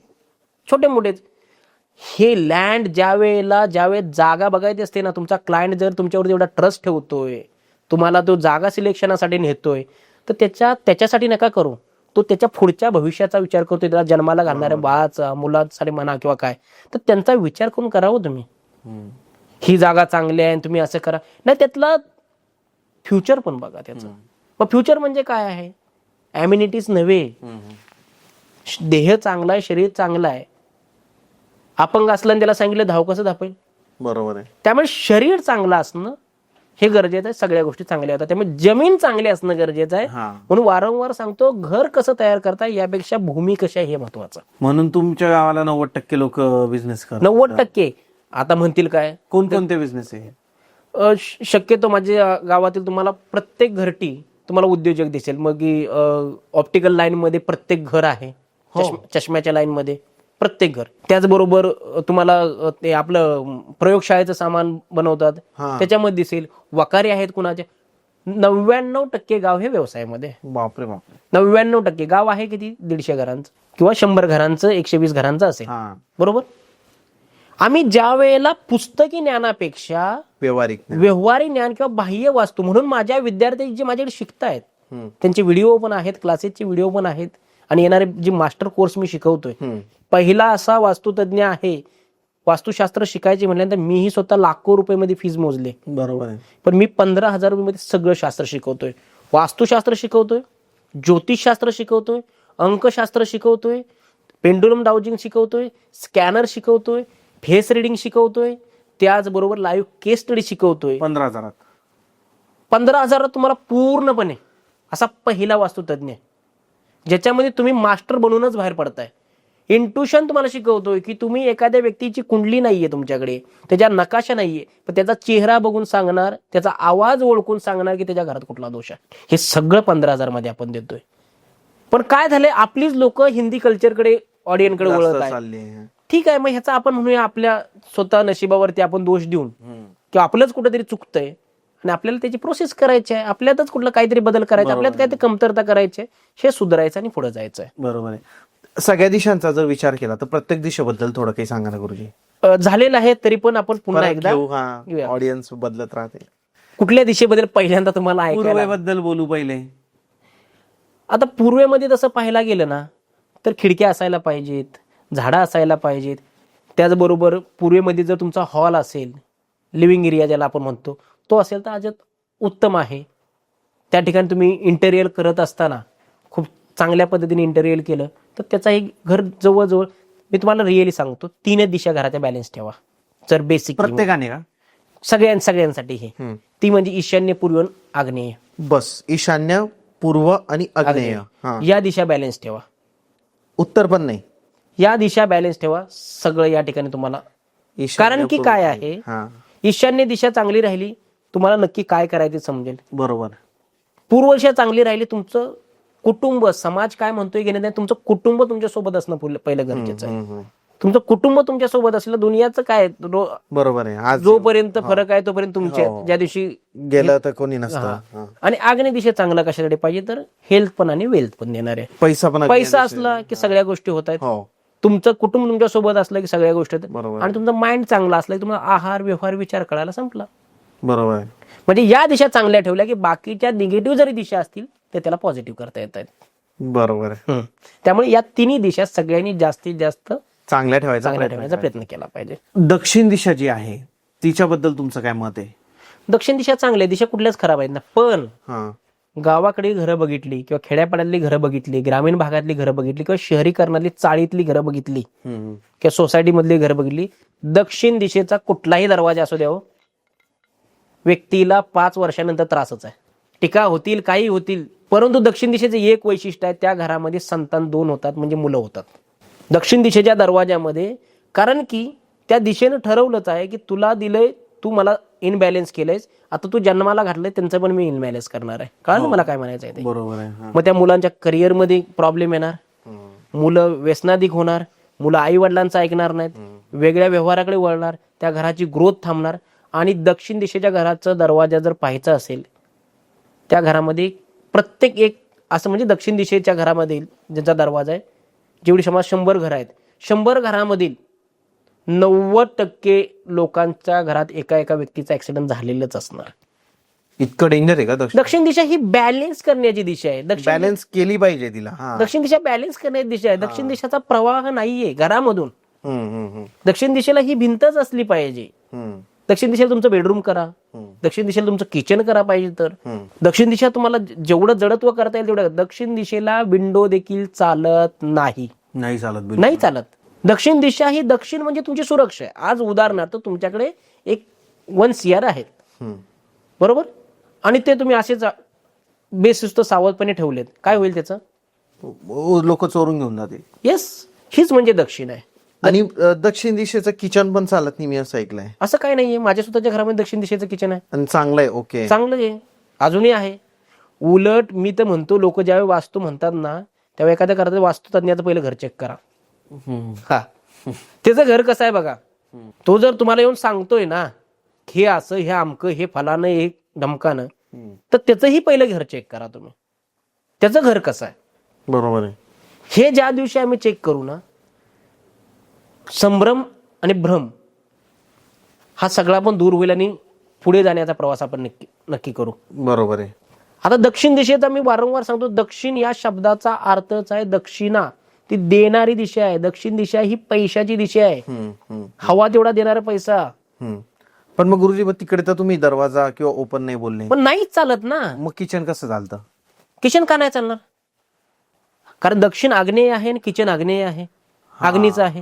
छोटे मोठेच. हे लँड ज्यावेळेस जागा बघायची असते ना, तुमचा क्लायंट जर तुमच्यावर एवढा ट्रस्ट ठेवतोय, तुम्हाला तो जागा सिलेक्शनासाठी नेतोय, तर त्याच्यासाठी नका करू. तो त्याच्या पुढच्या भविष्याचा विचार करतोय, त्याला जन्माला घालणाऱ्या बाळाचा, मुलासाठी म्हणा किंवा काय, तर त्यांचा विचार करून करावं तुम्ही. ही जागा चांगली आहे तुम्ही असं करा. नाही, त्यातला फ्युचर पण बघा त्याचं. मग फ्युचर म्हणजे काय आहे? ॲम्युनिटीज नव्हे. देह चांगला आहे, शरीर चांगलं आहे. अपंग असलं आणि त्याला सांगितलं धाव, कसं धापेल? बरोबर आहे. त्यामुळे शरीर चांगलं असणं हे गरजेचं आहे. सगळ्या गोष्टी चांगल्या होतात. त्यामुळे जमीन चांगली असणं गरजेचं आहे. म्हणून वारंवार सांगतो, घर कसं तयार करता यापेक्षा भूमी कशी आहे हे महत्वाचं. म्हणून तुमच्या गावाला 90% लोक बिझनेस करतात. 90%. आता म्हणतील काय, कोणकोणते बिझनेस आहे? शक्यतो माझ्या गावातील तुम्हाला प्रत्येक घरटी तुम्हाला उद्योजक दिसेल. मग ऑप्टिकल लाईन मध्ये प्रत्येक घर आहे, चष्म्याच्या लाईन मध्ये प्रत्येक घर. त्याचबरोबर तुम्हाला ते आपलं प्रयोगशाळेचं सामान बनवतात त्याच्यामध्ये दिसेल. वकारे आहेत कुणाचे. 99% गाव हे व्यवसायामध्ये. बापरे बापरे. 99% गाव आहे किती? 150 घरांचं किंवा 100 घरांचं, 120 घरांचं असेल. बरोबर. आम्ही ज्या वेळेला पुस्तकी ज्ञानापेक्षा व्यवहारिक ज्ञान किंवा बाह्य वास्तू म्हणून माझ्या विद्यार्थी जे माझ्याकडे शिकतायत त्यांचे व्हिडिओ पण आहेत, क्लासेसचे व्हिडिओ पण आहेत, आणि येणारे जे मास्टर कोर्स मी शिकवतोय, पहिला असा वास्तुतज्ञ आहे. वास्तुशास्त्र शिकायचे म्हटल्यानंतर मीही स्वतः लाखो रुपये फीज मोजले. बरोबर आहे. पण मी 15,000 रुपये सगळं शास्त्र शिकवतोय. वास्तुशास्त्र शिकवतोय, ज्योतिषशास्त्र शिकवतोय, अंकशास्त्र शिकवतोय, पेंडुलम डाउजिंग शिकवतोय, स्कॅनर शिकवतोय, फेस रिडिंग शिकवतोय, त्याचबरोबर लाईव्ह केस स्टडी शिकवतोय. 15,000 तुम्हाला पूर्णपणे असा पहिला वास्तुतज्ञ, ज्याच्यामध्ये तुम्ही मास्टर बनूनच बाहेर पडताय. इंट्युशन तुम्हाला शिकवतोय की तुम्ही एखाद्या व्यक्तीची कुंडली नाहीये तुमच्याकडे, त्याच्या नकाशा नाहीये, पण त्याचा चेहरा बघून सांगणार, त्याचा आवाज ओळखून सांगणार की त्याच्या घरात कुठला दोष आहे. हे सगळं 15,000 मध्ये आपण देतोय. पण काय झालंय, आपलीच लोक हिंदी कल्चरकडे, ऑडियन्सकडे वळत आहे. ठीक आहे, मग ह्याचा आपण म्हणूया आपल्या स्वतः नशिबावरती आपण दोष देऊन किंवा आपलंच कुठेतरी चुकतंय आणि आपल्याला त्याची प्रोसेस करायची आहे, आपल्यातच कुठला काहीतरी बदल करायचा, आपल्यात काहीतरी कमतरता करायची आहे, हे सुधारायचं आणि पुढे जायचं आहे. बरोबर आहे. सगळ्या दिशांचा जर विचार केला तर प्रत्येक दिशेबद्दल थोडं काही सांगा ना गुरुजी. झालेलं आहे, तरी पण आपण पुन्हा एकदा ऑडियन्स बदलत राहते. कुठल्या दिशेबद्दल पहिल्यांदा तुम्हाला पूर्वेबद्दल बोलू पहिले. आता पूर्वेमध्ये तसं पाहायला गेलं ना तर खिडक्या असायला पाहिजेत, झाडं असायला पाहिजेत. त्याचबरोबर पूर्वेमध्ये जर तुमचा हॉल असेल, लिव्हिंग एरिया ज्याला आपण म्हणतो, तो असेल तर अजून उत्तम आहे. त्या ठिकाणी तुम्ही इंटेरियर करत असताना खूप चांगल्या पद्धतीने इंटेरियर केलं तर त्याचा एक घर जवळजवळ, मी तुम्हाला रिअली सांगतो, 3 दिशा घराच्या बॅलन्स ठेवा. जर बेसिक प्रत्येकाने का? सगळ्यांसाठी हे ती म्हणजे ईशान्य, पूर्व, आग्नेय. बस ईशान्य, पूर्व आणि आग्नेय या दिशा बॅलन्स ठेवा. उत्तर पण नाही, या दिशा बॅलन्स ठेवा. सगळं या ठिकाणी तुम्हाला, कारण की काय आहे, ईशान्य दिशा चांगली राहिली तुम्हाला नक्की काय करायचे समजेल. बरोबर. पूर्व दिशा चांगली राहिली, तुमचं कुटुंब, समाज काय म्हणतोय घेण्यात नाही, तुमचं कुटुंब तुमच्या सोबत असणं पहिलं गरजेचं आहे. तुमचं कुटुंब तुमच्या सोबत असलं, दुनियाचं काय, बरोबर आहे, जोपर्यंत फरक आहे तोपर्यंत तुमच्या, ज्या दिवशी गेलं तर कोणी नसतं. आणि आग्नेय दिशा चांगला कशासाठी पाहिजे तर हेल्थ पण आणि वेल्थ पण देणार आहे. पैसा असला की सगळ्या गोष्टी होत आहेत. तुमचं कुटुंब तुमच्या सोबत असलं की सगळ्या गोष्टी होतात. आणि तुमचा माइंड चांगला असला की तुम्हाला आहार, व्यवहार, विचार कळायला संपला. बरोबर आहे. म्हणजे या दिशा चांगल्या ठेवल्या की बाकीच्या निगेटिव्ह जरी दिशा असतील ते त्याला पॉझिटिव्ह करता येत आहेत. बरोबर आहे. त्यामुळे या तिन्ही दिशा सगळ्यांनी जास्तीत जास्त चांगल्या ठेवायचा चांगल्या प्रयत्न ठेवण्याचा प्रयत्न केला पाहिजे. दक्षिण दिशा जी आहे तिच्याबद्दल तुमचं काय मत आहे? दक्षिण दिशा चांगल्या दिशा कुठल्याच खराब आहेत ना, पण हा गावाकडे घरं बघितली किंवा खेड्यापाड्यातली घरं बघितली, ग्रामीण भागातली घरं बघितली किंवा शहरीकरणातली चाळीतली घरं बघितली किंवा सोसायटी मधली घरं बघितली, दक्षिण दिशेचा कुठलाही दरवाजा असू द्या हो, व्यक्तीला 5 वर्षानंतर त्रासच आहे. टीका होतील, काही होतील, परंतु दक्षिण दिशेचे एक वैशिष्ट्य आहे, त्या घरामध्ये संतान 2 होतात, म्हणजे मुलं होतात दक्षिण दिशेच्या दरवाजामध्ये. कारण की त्या दिशेनं ठरवलंच आहे की तुला दिलंय, तू मला इनबॅलेन्स केलंयस, आता तू जन्माला घातलंय त्यांचं पण मी इनबॅलेन्स करणार आहे. कळलं मला काय म्हणायचं आहे ते? बरोबर आहे. मग त्या मुलांच्या करिअरमध्ये प्रॉब्लेम येणार, मुलं व्यसनाधिक होणार, मुलं आई वडिलांचं ऐकणार नाहीत, वेगळ्या व्यवहाराकडे वळणार, त्या घराची ग्रोथ थांबणार. आणि दक्षिण दिशेच्या घराचा दरवाजा जर पाहायचा असेल, त्या घरामध्ये प्रत्येक एक असं म्हणजे दक्षिण दिशेच्या घरामध्ये ज्यांचा दरवाजा आहे, जेवढी समाज 100 घरं आहेत, 100 घरामधील 90% लोकांच्या घरात एका एका व्यक्तीचा ऍक्सिडेंट झालेलाच असणार. इतकं डेंजर आहे का दक्षिण? दक्षिण दिशा ही बॅलेन्स करण्याची दिशा आहे. बॅलन्स केली पाहिजे तिला. दक्षिण दिशा बॅलेन्स करण्याची दिशा आहे. दक्षिण दिशेचा प्रवाह नाहीये घरामधून. दक्षिण दिशेला ही भिंतच असली पाहिजे. दक्षिण दिशेला तुमचं बेडरूम करा, दक्षिण दिशेला तुमचं किचन करा पाहिजे तर. दक्षिण दिशा तुम्हाला जेवढं जडत्व करता येईल तेवढं. दक्षिण दिशेला विंडो देखील चालत नाही, नाही चालत, नाही चालत. दक्षिण दिशा ही, दक्षिण म्हणजे तुमची सुरक्षा आहे. आज उदाहरणार्थ तुमच्याकडे एक 1 CR आहेत, बरोबर, आणि ते तुम्ही असेच बेशिस्त सावधपणे ठेवलेत, काय होईल त्याचं? लोक चोरून घेऊन जाते. येस, हीच म्हणजे दक्षिण आहे. आणि दक्षिण दिशेचं किचन पण चालत नाही, मी असं ऐकलंय. असं काही नाहीये, माझ्या स्वतःच्या घरामध्ये दक्षिण दिशेचं किचन आहे आणि चांगलं आहे. ओके, चांगलं आहे, अजूनही आहे. उलट मी तर म्हणतो, लोक ज्यावेळी वास्तू म्हणतात ना, त्यावेळी एखाद्या घरात वास्तुतज्ञाचं पहिलं घर चेक करा. हा, त्याचं घर कसं आहे बघा. तो जर तुम्हाला येऊन सांगतोय ना हे असं, हे अमकं, हे फलानं, हे ढमकानं, तर त्याचंही पहिलं घर चेक करा तुम्ही, त्याचं घर कसं आहे. बरोबर आहे. हे ज्या दिवशी आम्ही चेक करू ना, संभ्रम आणि भ्रम हा सगळा पण दूर होईल आणि पुढे जाण्याचा प्रवास आपण नक्की करू. बरोबर आहे. आता दक्षिण दिशेचा मी वारंवार सांगतो, दक्षिण या शब्दाचा अर्थच आहे दक्षिणा, ती देणारी दिशा आहे. दक्षिण दिशा ही पैशाची दिशा आहे, हवा तेवढा देणारा पैसा. पण मग गुरुजी, मग तिकडे तर तुम्ही दरवाजा किंवा ओपन नाही बोलले, पण नाहीच चालत ना. मग किचन कसं चालतं? किचन का नाही चालणार? कारण दक्षिण आग्नेय आहे आणि किचन आग्नेय आहे, अग्नीचं आहे.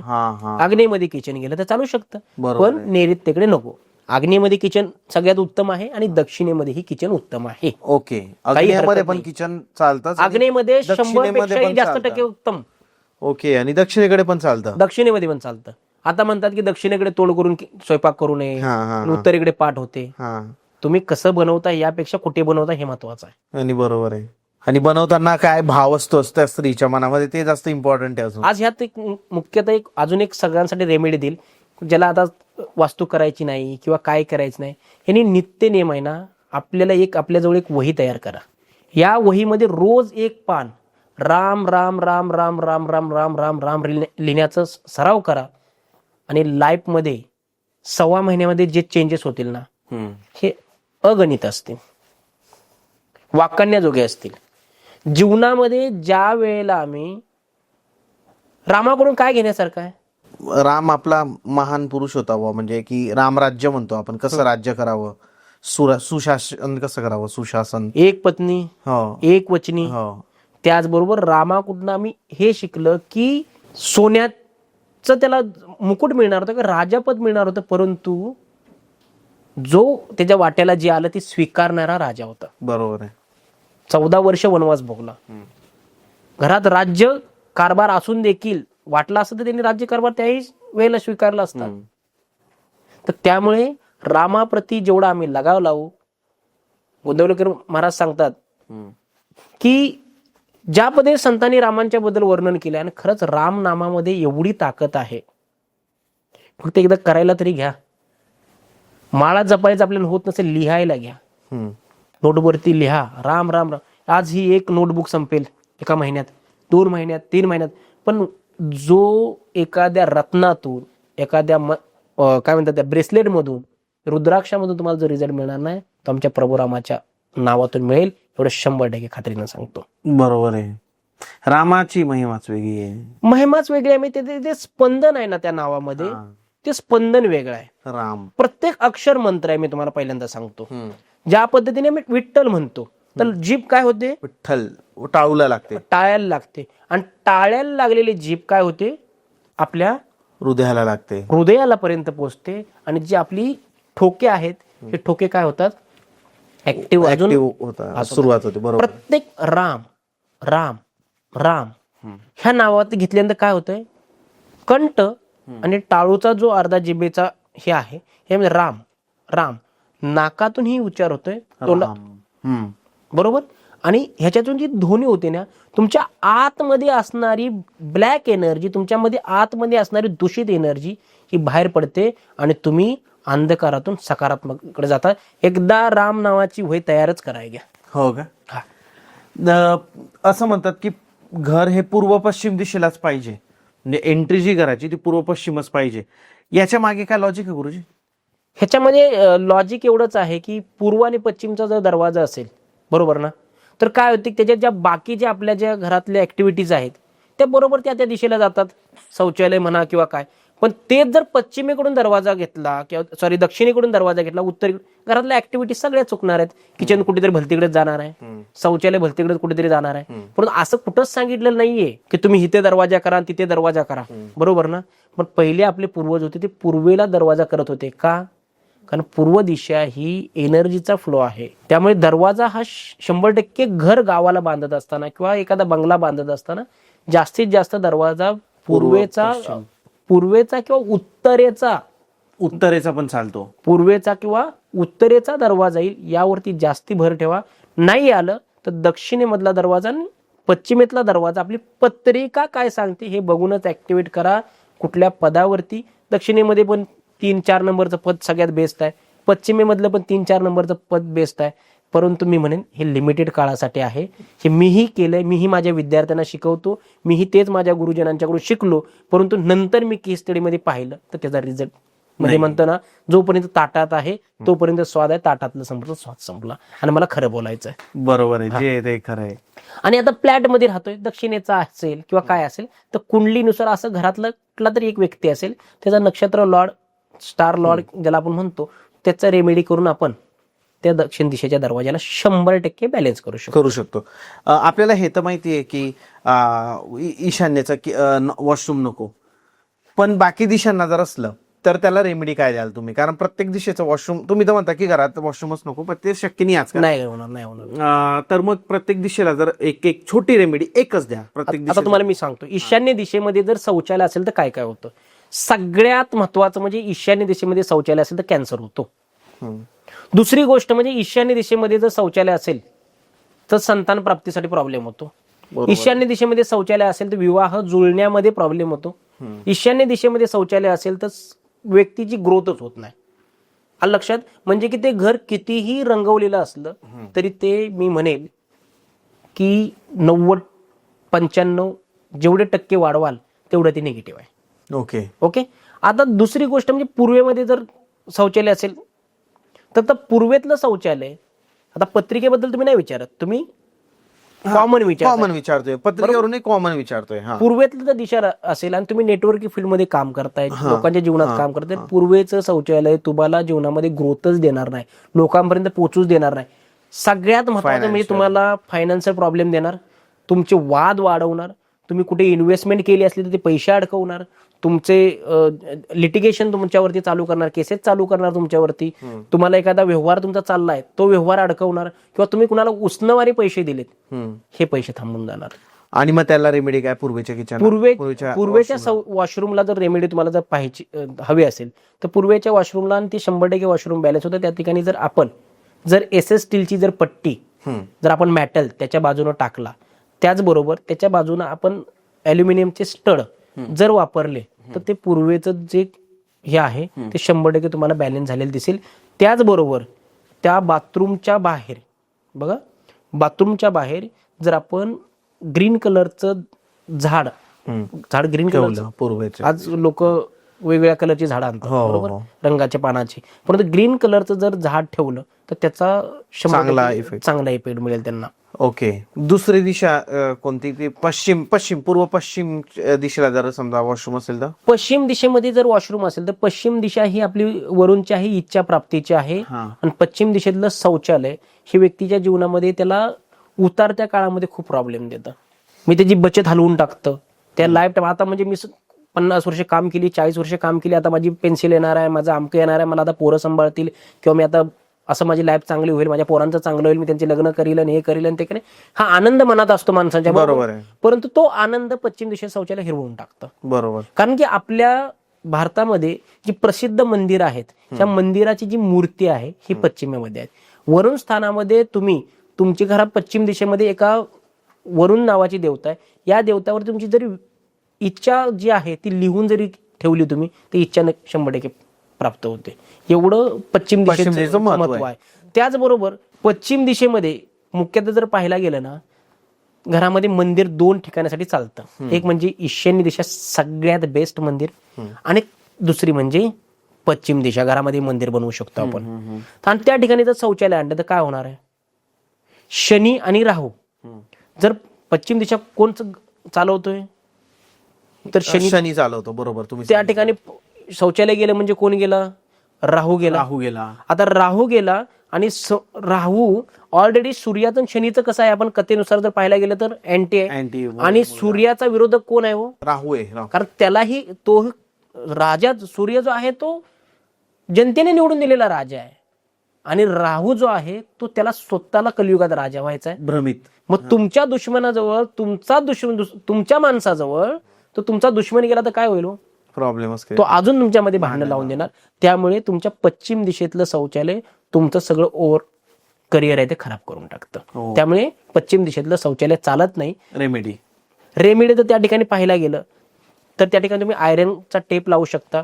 आग्नेयमध्ये किचन गेलं तर चालू शकतं, पण नैऋत्येकडे नको. आग्नेयमध्ये किचन सगळ्यात उत्तम आहे आणि दक्षिणेमध्येही किचन उत्तम आहे. ओके, आग्नेयमध्ये पण किचन चालतं. आग्नेयमध्ये 100% जास्त टक्के उत्तम. ओके, आणि दक्षिणेकडे पण चालतं? दक्षिणेमध्ये पण चालतं. आता म्हणतात की दक्षिणेकडे तोड करून स्वयंपाक करू नये, उत्तरेकडे पाठ होते. तुम्ही कसं बनवता यापेक्षा कुठे बनवता हे महत्वाचं आहे. आणि बरोबर आहे. आणि बनवताना काय भाव असतो त्या स्त्रीच्या मनामध्ये, ते जास्त इम्पॉर्टंट आहे. आज ह्यात एक मुख्यतः अजून एक सगळ्यांसाठी रेमेडी देईल, ज्याला आता वास्तू करायची नाही किंवा काय करायचं नाही, ह्यांनी नित्य नियम आहे ना, आपल्याला आपल्याजवळ एक वही तयार करा. या वहीमध्ये रोज एक पान राम राम राम राम राम राम राम राम राम लिहिण्याचा सराव करा. आणि लाईफमध्ये 1.25 महिन्यामध्ये जे चेंजेस होतील ना, हे अगणित असतील, वाखाणण्याजोगे असतील. जीवनामध्ये ज्या वेळेला आम्ही रामाकडून काय घेण्यासारखं आहे, राम आपला महान पुरुष होता, म्हणजे की रामराज्य म्हणतो आपण, कसं राज्य करावं, सुशासन कसं करावं, सुशासन, एक पत्नी, एक वचनी. त्याचबरोबर रामाकडून आम्ही हे शिकलं की सोन्याचं त्याला मुकुट मिळणार होतं, राजापद मिळणार होतं, परंतु जो त्याच्या वाट्याला जे आलं ते स्वीकारणारा राजा होता. बरोबर आहे. 14 वर्ष वनवास भोगला. घरात राज्य कारभार असून देखील वाटला असतं तर त्यांनी राज्य कारभार त्याही वेळेला स्वीकारला असता. तर त्यामुळे रामाप्रती जेवढा आम्ही लगाव लावू, गोंदवलेकर महाराज सांगतात की ज्या पद्धतीने संतांनी रामांच्या बद्दल वर्णन केलं, आणि खरंच राम नामामध्ये एवढी ताकद आहे, फक्त एकदा करायला तरी घ्या. माळा जपायचं आपल्याला होत नसेल, लिहायला घ्या, नोटवरती लिहा राम राम राम. आज ही एक नोटबुक संपेल 1 महिन्यात, 2 महिन्यात, 3 महिन्यात, पण जो एखाद्या रत्नातून, एखाद्या काय म्हणतात त्या ब्रेसलेट मधून रुद्राक्षामधून तुम्हाला जो रिझल्ट मिळणार नाही तो आमच्या प्रभू रामाच्या नावातून मिळेल, एवढं 100% खात्रीनं सांगतो. बरोबर आहे. रामाची महिमाच वेगळी आहे. महिमाच वेगळी आहे. ते स्पंदन आहे ना त्या नावामध्ये, ते स्पंदन वेगळं आहे. राम प्रत्येक अक्षर मंत्र आहे. मी तुम्हाला पहिल्यांदा सांगतो, ज्या पद्धतीने मी विठ्ठल म्हणतो तर जीभ काय होते, विठ्ठल टाळूला लागते, टाळ्याला लागते, आणि टाळ्याला लागलेली जीभ काय होते, आपल्या हृदयाला लागते, हृदयाला पर्यंत पोहोचते. आणि जी आपली ठोके आहेत हे ठोके काय होतात, ऍक्टिव्ह अजून होता, सुरुवात होते. बरोबर. प्रत्येक राम राम राम ह्या नावात घेतल्यानंतर काय होतंय, कंठ आणि टाळूचा जो अर्धा जिभेचा हे आहे हे म्हणजे राम राम, नाकातून ही उच्चार होतोय तोंडा, बरोबर. आणि ह्याच्यातून जी ध्वनी होते ना, तुमच्या आतमध्ये असणारी ब्लॅक एनर्जी, तुमच्यामध्ये आतमध्ये असणारी दूषित एनर्जी ही बाहेर पडते आणि तुम्ही अंधकारातून सकारात्मककडे जाता. एकदा राम नावाची वही तयारच करायला घ्या. हो का? असं म्हणतात की घर हे पूर्व पश्चिम दिशेलाच पाहिजे, म्हणजे एंट्री जी करायची ती पूर्व पश्चिमच पाहिजे. याच्या मागे काय लॉजिक आहे गुरुजी? ह्याच्यामध्ये लॉजिक एवढंच आहे की पूर्व आणि पश्चिमचा जर दरवाजा असेल, बरोबर ना, तर काय होते, त्याच्यात ज्या बाकीच्या आपल्या ज्या घरातल्या ऍक्टिव्हिटीज आहेत त्या बरोबर त्या त्या दिशेला जातात, शौचालय म्हणा किंवा काय. पण तेच जर पश्चिमेकडून दरवाजा घेतला किंवा सॉरी दक्षिणेकडून दरवाजा घेतला, उत्तरेकडून, घरातल्या ऍक्टिव्हिटीज सगळ्या चुकणार आहेत. किचन कुठेतरी भलतीकडे जाणार आहे, शौचालय भलतीकडे कुठेतरी जाणार आहे. परंतु असं कुठंच सांगितलेलं नाहीये की तुम्ही इथे दरवाजा करा तिथे दरवाजा करा, बरोबर ना. पण पहिले आपले पूर्वज होते ते पूर्वेला दरवाजा करत होते. का? कारण पूर्व दिशा ही एनर्जीचा फ्लो आहे. त्यामुळे दरवाजा हा 100% घर गावाला बांधत असताना किंवा एखादा बंगला बांधत असताना जास्तीत जास्त दरवाजा पूर्वेचा किंवा उत्तरेचा पण चालतो, पूर्वेचा किंवा उत्तरेचा दरवाजा येईल यावरती जास्ती भर ठेवा. नाही आलं तर दक्षिणेमधला दरवाजा आणि पश्चिमेतला दरवाजा, आपली पत्रिका काय सांगते हे बघूनच ऍक्टिव्हेट करा. कुठल्या पदावरती, दक्षिणेमध्ये पण 3-4 नंबरचं पद सगळ्यात बेस्ट आहे, पश्चिमेमधलं पण 3-4 नंबरचं पद बेस्ट आहे. परंतु मी म्हणेन हे लिमिटेड काळासाठी आहे. हे मीही केलंय, मीही माझ्या विद्यार्थ्यांना शिकवतो, मीही तेच माझ्या गुरुजनांच्याकडून शिकलो. परंतु नंतर मी केस स्टडीमध्ये पाहिलं तर त्याचा रिझल्ट म्हणजे म्हणतो ना, जोपर्यंत ताटात आहे तोपर्यंत स्वाद आहे, ताटातलं संपलं स्वाद संपला. आणि मला खरं बोलायचं आहे. बरोबर आहे, जे ते खरं आहे. आणि आता फ्लॅट मध्ये राहतोय, दक्षिणेचा असेल किंवा काय असेल तर कुंडलीनुसार असं घरातला कुठला तरी एक व्यक्ती असेल, त्याचा नक्षत्र लॉर्ड, स्टार लॉर्ड ज्याला आपण म्हणतो, त्याचा रेमेडी करून आपण त्या दक्षिण दिशेच्या दरवाजाला 100% बॅलन्स करू शकतो. आपल्याला हे तर माहिती आहे की ईशान्येचं वॉशरूम नको, पण बाकी दिशांना जर असलं तर त्याला रेमेडी काय द्याल तुम्ही? कारण प्रत्येक दिशेचं वॉशरूम, तुम्ही तर म्हणता की घरात वॉशरूमच नको, पण ते शक्य नाही आजकाल. नाही होणार. तर मग प्रत्येक दिशेला जर एक छोटी रेमेडी एकच द्या प्रत्येक. आता तुम्हाला मी सांगतो, ईशान्य दिशेमध्ये जर शौचालय असेल तर काय काय होतं. सगळ्यात महत्वाचं म्हणजे ईशान्य दिशेमध्ये शौचालय असेल तर कॅन्सर होतो. दुसरी गोष्ट म्हणजे ईशान्य दिशेमध्ये जर शौचालय असेल तर संतान प्राप्तीसाठी प्रॉब्लेम होतो. ईशान्य दिशेमध्ये शौचालय असेल तर विवाह जुळण्यामध्ये प्रॉब्लेम होतो. ईशान्य दिशेमध्ये शौचालय असेल तर व्यक्तीची ग्रोथच होत नाही. आलं लक्षात? म्हणजे की ते घर कितीही रंगवलेलं असलं तरी ते मी म्हणेल की 90-95 जेवढे टक्के वाढवाल तेवढं ते निगेटिव्ह आहे. ओके. आता दुसरी गोष्ट म्हणजे पूर्वेमध्ये जर शौचालय असेल तर पूर्वेतलं शौचालय, आता पत्रिकेबद्दल तुम्ही नाही विचारत, तुम्ही कॉमन विचारतोय, पत्रिकेवरून कॉमन विचारतोय. पूर्वेतलं जर दिशा असेल आणि तुम्ही नेटवर्किंग फील्डमध्ये काम करताय, लोकांच्या जीवनात काम करताय, पूर्वेचं शौचालय तुम्हाला जीवनामध्ये ग्रोथच देणार नाही, लोकांपर्यंत पोहोचूच देणार नाही. सगळ्यात महत्वाचं म्हणजे तुम्हाला फायनान्शियल प्रॉब्लेम देणार, तुमचे वाद वाढवणार, तुम्ही कुठे इन्व्हेस्टमेंट केली असली तर ते पैसे अडकवणार, तुमचे लिटिगेशन तुमच्यावरती चालू करणार, केसेस चालू करणार तुमच्यावरती, तुम्हाला एखादा व्यवहार तुमचा चाललाय तो व्यवहार अडकवणार, किंवा तुम्ही कुणाला उसनवारी पैसे दिलेत हे पैसे थांबून जाणार. आणि मग त्याला रेमेडी काय? पूर्वेच्या किचन, पूर्वेच्या वॉशरूमला जर रेमेडी तुम्हाला जर पाहायची हवी असेल तर पूर्वेच्या वॉशरूमला, आणि ती 100% वॉशरूम बॅलन्स होतं. त्या ठिकाणी जर आपण SS स्टीलची जर पट्टी जर आपण मेटल त्याच्या बाजूने टाकला, त्याचबरोबर त्याच्या बाजूने आपण अल्युमिनियमचे स्टड जर वापरले तर ते पूर्वेचं जे हे आहे ते 100% तुम्हाला बॅलन्स झालेलं दिसेल. त्याचबरोबर त्या बाथरूमच्या बाहेर बघा, बाथरूमच्या बाहेर जर आपण ग्रीन कलरचं झाड ग्रीन कलरचं, पूर्वेचं, आज लोक वेगवेगळ्या कलरची झाडं आणतात हो, बरोबर, हो. रंगाच्या पानाची. परंतु ग्रीन कलरचं जर झाड ठेवलं तर त्याचा चांगला effect. चांगला इफेक्ट मिळेल त्यांना. ओके. दुसरी दिशा कोणती ती पश्चिम पूर्व पश्चिम दिशेला जर समजा वॉशरूम असेल तर पश्चिम दिशेमध्ये जर वॉशरूम असेल तर पश्चिम दिशा ही आपली वरूनची आहे, इच्छा प्राप्तीची आहे. हा. आणि पश्चिम दिशेतलं शौचालय हे व्यक्तीच्या जीवनामध्ये त्याला उतरत्या काळामध्ये खूप प्रॉब्लेम देतं. मी त्याची बचत हलवून टाकतं त्या लाईफ टाईम. आता म्हणजे मी 50 वर्ष काम केली, 40 वर्ष काम केली, आता माझी पेन्सिल येणार आहे, माझं आमकं येणार आहे, मला आता पोरं सांभाळतील किंवा मी आता असं माझी लाईफ चांगली होईल, माझ्या पोरांचं चांगलं होईल, मी त्यांचे लग्न करील आणि हे करील आणि ते करेल, हा आनंद मनात असतो माणसाच्या. बरोबर आहे. परंतु तो आनंद पश्चिम दिशेत शौचालय हिरवून टाकतं. बरोबर. कारण की आपल्या भारतामध्ये जी प्रसिद्ध मंदिर आहेत त्या मंदिराची जी मूर्ती आहे ही पश्चिमेमध्ये आहे. वरुण स्थानामध्ये तुमची घरात पश्चिम दिशेमध्ये एका वरुण नावाची देवता आहे. या देवतावर तुमची जरी इच्छा जी आहे ती लिहून जरी ठेवली तुम्ही, ती इच्छा 100% प्राप्त होते. एवढं पश्चिम दिशेचं महत्व आहे. त्याचबरोबर पश्चिम दिशेमध्ये मुख्यतः जर पाहायला गेलं ना, घरामध्ये मंदिर 2 ठिकाणासाठी चालतं. एक म्हणजे ईशान्य दिशा सगळ्यात बेस्ट मंदिर, आणि दुसरी म्हणजे पश्चिम दिशा. घरामध्ये मंदिर बनवू शकतो आपण. आणि त्या ठिकाणी जर शौचालय आणलं तर काय होणार आहे, शनी आणि राहू. जर पश्चिम दिशा कोण चालवतोय तर शनी चालवतो. बरोबर. तुम्ही त्या ठिकाणी शौचालय गेलं म्हणजे कोण गेला, राहू गेला. आता राहू गेला आणि राहू ऑलरेडी सूर्याचं आणि शनीचं कसं आहे, आपण कथेनुसार जर पाहायला गेलं तर अँटी आहे. आणि सूर्याचा विरोधक कोण आहे, हो राहू आहे. कारण त्यालाही तो राजा सूर्य जो आहे तो जनतेने निवडून दिलेला राजा आहे, आणि राहू जो आहे तो त्याला स्वतःला कलियुगात राजा व्हायचा आहे. भ्रमित. मग तुमच्या दुश्मनाजवळ तुमच्या माणसाजवळ तो तुमचा दुश्मन गेला तर काय होईल, प्रॉब्लेम तो अजून तुमच्यामध्ये भांडण लावून देणार. त्यामुळे तुमच्या पश्चिम दिशेतलं शौचालय तुमचं सगळं ओव्हर करिअर आहे ते खराब करून टाकतं. त्यामुळे पश्चिम दिशेतलं शौचालय चालत नाही. रेमेडी तर त्या ठिकाणी पाहायला गेलं तर त्या ठिकाणी तुम्ही आयरनचा टेप लावू शकता,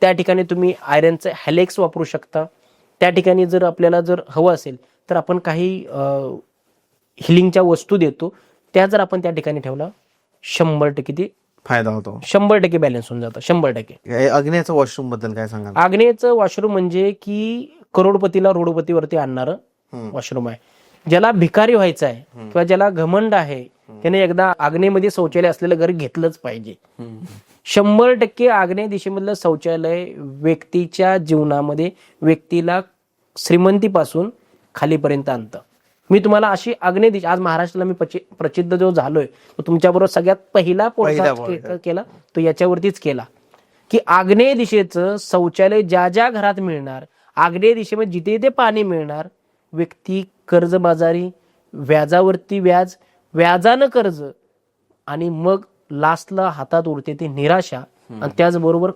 त्या ठिकाणी तुम्ही आयरनचं हेलेक्स वापरू शकता. त्या ठिकाणी जर आपल्याला जर हवं असेल तर आपण काही हिलिंगच्या वस्तू देतो, त्या जर आपण त्या ठिकाणी ठेवला 100% ती फायदा होतो. 100% बॅलन्स होऊन जातं. 100%. अग्नेयचं वॉशरूम बद्दल काय सांगाल? आग्नेयचं वॉशरूम म्हणजे की करोडपतीला रोडपतीवरती आणणारं वॉशरूम आहे. ज्याला भिकारी व्हायचं आहे किंवा ज्याला घमंड आहे त्याने एकदा आग्नेयमध्ये शौचालय असलेलं घर घेतलंच पाहिजे. 100% आग्नेय दिशेमधलं शौचालय व्यक्तीच्या जीवनामध्ये व्यक्तीला श्रीमंतीपासून खालीपर्यंत आणतं. मी तुम्हाला अशी आग्नेय दिशा, आज महाराष्ट्राला मी प्रसिद्ध जो झालोय तो तुमच्याबरोबर सगळ्यात पहिला पॉडकास्ट केला तो याच्यावरतीच केला की आग्नेय दिशेचं शौचालय ज्या ज्या घरात मिळणार, आग्नेय दिशेमध्ये जिथे जिथे पाणी मिळणार, व्यक्ती कर्जबाजारी, व्याजावरती व्याज, व्याजानं कर्ज, आणि मग लास्टला हातात उरते ती निराशा. आणि त्याचबरोबर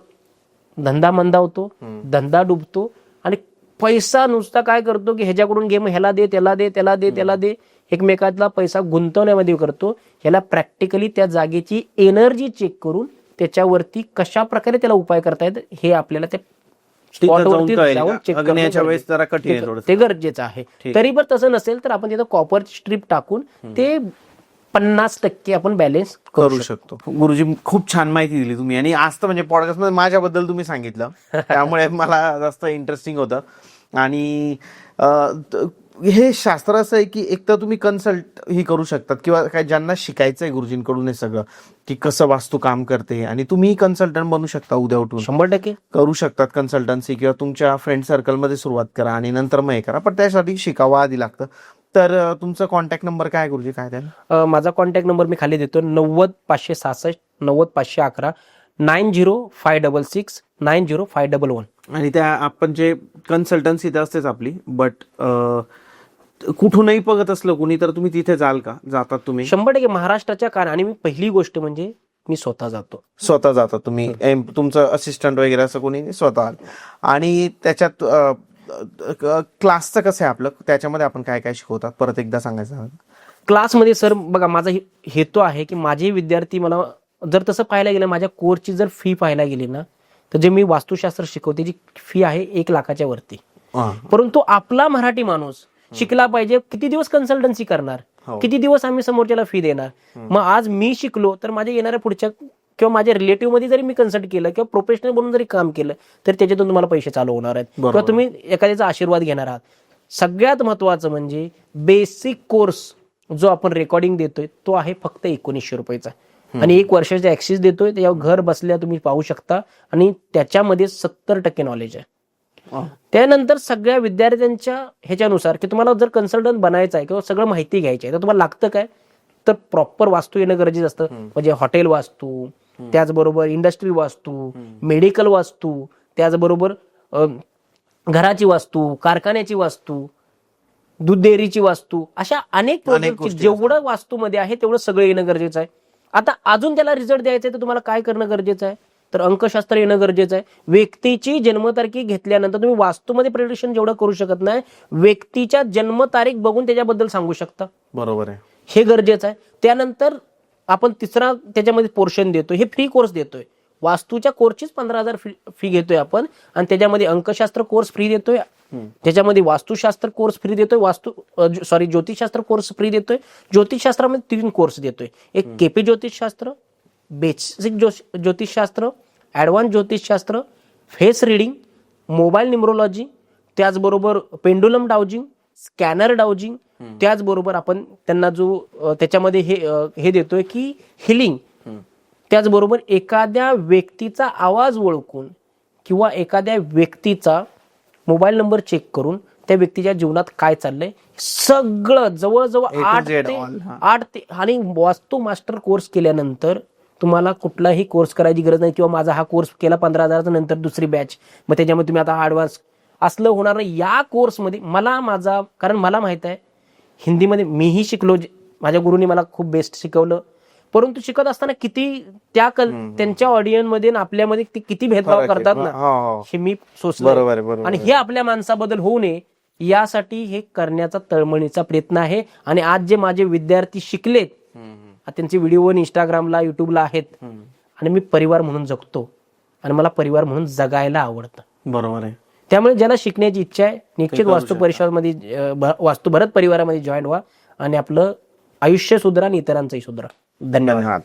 धंदा मंदावतो, धंदा डुबतो, आणि पैसा नुसता काय करतो की ह्याच्याकडून घे, मग ह्याला दे, त्याला दे, त्याला दे, त्याला दे, एकमेकातला पैसा गुंतवण्यामध्ये करतो. ह्याला प्रॅक्टिकली त्या जागेची एनर्जी चेक करून त्याच्यावरती कशा प्रकारे त्याला उपाय करता येत हे आपल्याला ते ते गरजेचं आहे. तरी पण तसं नसेल तर आपण तिथं कॉपर स्ट्रीप टाकून ते 50% आपण बॅलन्स करू शकतो. गुरुजी खूप छान माहिती दिली तुम्ही, आणि आज तर म्हणजे पॉडकास्ट मध्ये माझ्याबद्दल तुम्ही सांगितलं त्यामुळे मला जास्त इंटरेस्टिंग होतं. आणि हे शास्त्र असं आहे की एक तर तुम्ही कन्सल्ट ही करू शकतात किंवा काय ज्यांना शिकायचंय गुरुजींकडून हे सगळं की कसं वास्तू काम करते, आणि तुम्ही कन्सल्टंट बनू शकता उद्या उठून. 100% करू शकतात कन्सल्टन्सी, किंवा तुमच्या फ्रेंड सर्कलमध्ये सुरुवात करा आणि नंतर मग हे करा. पण त्यासाठी शिकावं आधी लागतं. तर तुमचा कॉन्टॅक्ट नंबर काय गुरुजी, काय द्याल? माझा कॉन्टॅक्ट नंबर मी खाली देतो, 90-566 90-511 90-566 90-511. आणि त्या आपण जे कन्सल्टन्सी तर असतेच आपली, बट कुठूनही बघत असलं कुणी तर तुम्ही तिथे जाल का? जातात तुम्ही? 100% महाराष्ट्राच्या कारण. आणि मी पहिली गोष्ट म्हणजे मी स्वतः जातो. स्वतः जातात तुम्ही? तुमचं असिस्टंट वगैरे असं कोणी? स्वतः. आणि त्याच्यात क्लासचं कसं आहे आपलं, त्याच्यामध्ये आपण काय काय शिकवतात परत एकदा सांगायचं? क्लासमध्ये सर बघा, माझा हेतू आहे की माझे विद्यार्थी, मला जर तसं पाहायला गेलं माझ्या कोर्सची जर फी पाहायला गेली ना तर जे मी वास्तुशास्त्र शिकवते जी फी आहे 1 लाखाच्या वरती. परंतु आपला मराठी माणूस शिकला पाहिजे. किती दिवस कन्सल्टन्सी करणार, किती दिवस आम्ही समोरच्याला फी देणार? मग आज मी शिकलो तर माझ्या येणाऱ्या पुढच्या किंवा माझ्या रिलेटिव्ह मध्ये जरी मी कन्सल्ट केलं किंवा प्रोफेशनल म्हणून जरी काम केलं तरी त्याच्यातून तुम्हाला पैसे चालू होणार आहेत किंवा तुम्ही एखाद्याचा आशीर्वाद घेणार आहात. सगळ्यात महत्वाचं म्हणजे बेसिक कोर्स जो आपण रेकॉर्डिंग देतोय तो आहे फक्त 1900 रुपयाचा आणि 1 वर्षाचा ऍक्सेस देतोय. त्याच्यावर घर बसल्या तुम्ही पाहू शकता आणि त्याच्यामध्ये 70% नॉलेज आहे. त्यानंतर सगळ्या विद्यार्थ्यांच्या ह्याच्यानुसार की तुम्हाला जर कन्सल्टंट बनायचं आहे किंवा सगळं माहिती घ्यायची आहे तर तुम्हाला लागतं काय तर प्रॉपर वास्तू येणं गरजेचं असतं. म्हणजे हॉटेल वास्तू, त्याचबरोबर इंडस्ट्री वास्तू, मेडिकल वास्तू, त्याचबरोबर घराची वास्तू, कारखान्याची वास्तू, दूध डेअरीची वास्तू, अशा अनेक जेवढं वास्तूमध्ये आहे तेवढं सगळं येणं गरजेचं आहे. आता अजून त्याला रिझल्ट द्यायचा आहे तर तुम्हाला काय करणं गरजेचं आहे तर अंकशास्त्र येणं गरजेचं आहे. व्यक्तीची जन्मतारीख घेतल्यानंतर तुम्ही वास्तूमध्ये प्रेडिक्शन जेवढं करू शकत नाही, व्यक्तीच्या जन्मतारीख बघून त्याच्याबद्दल सांगू शकता. बरोबर आहे, हे गरजेचं आहे. त्यानंतर आपण तिसरा त्याच्यामध्ये पोर्शन देतोय, हे फ्री कोर्स देतोय. वास्तूच्या कोर्सचीच 15,000 फी घेतोय आपण आणि त्याच्यामध्ये अंकशास्त्र कोर्स फ्री देतोय, त्याच्यामध्ये वास्तुशास्त्र कोर्स फ्री देतोय, ज्योतिषशास्त्र कोर्स फ्री देतोय. ज्योतिषशास्त्रामध्ये 3 कोर्स देतोय, एक केपी ज्योतिषशास्त्र, बेसिक ज्योतिषशास्त्र, ऍडव्हान्स ज्योतिषशास्त्र, फेस रिडिंग, मोबाईल न्यूमरोलॉजी, त्याचबरोबर पेंडुलम डाउजिंग, स्कॅनर डाउजिंग, त्याचबरोबर आपण त्यांना जो त्याच्यामध्ये हे देतोय की हिलिंग, त्याचबरोबर एखाद्या व्यक्तीचा आवाज ओळखून किंवा एखाद्या व्यक्तीचा मोबाईल नंबर चेक करून त्या व्यक्तीच्या जीवनात काय चाललंय सगळं जवळजवळ 8 ते आणि वास्तू मास्टर कोर्स केल्यानंतर तुम्हाला कुठलाही कोर्स करायची गरज नाही किंवा माझा हा कोर्स केला 15,000 नंतर दुसरी बॅच मग त्याच्यामध्ये तुम्ही आता ऍडव्हान्स असलं होणार नाही. या कोर्समध्ये कारण मला माहित आहे हिंदीमध्ये मीही शिकलो, माझ्या गुरुनी मला खूप बेस्ट शिकवलं, परंतु शिकत असताना किती त्यांच्या ऑडियन्स मध्ये आपल्यामध्ये ते किती भेदभाव करतात ना हे मी सोचलं आणि हे आपल्या माणसाबद्दल होऊ नये यासाठी हे करण्याचा तळमळीचा प्रयत्न आहे. आणि आज जे माझे विद्यार्थी शिकलेत त्यांचे व्हिडिओ इंस्टाग्रामला, युट्यूबला आहेत आणि मी परिवार म्हणून जगतो आणि मला परिवार म्हणून जगायला आवडतं. बरोबर आहे. त्यामुळे ज्याला शिकण्याची इच्छा आहे निश्चित वास्तू परिषदेमध्ये, वास्तू भरत परिवारामध्ये जॉईन व्हा आणि आपलं आयुष्य सुधरा आणि इतरांचंही सुधरा. धन्यवाद.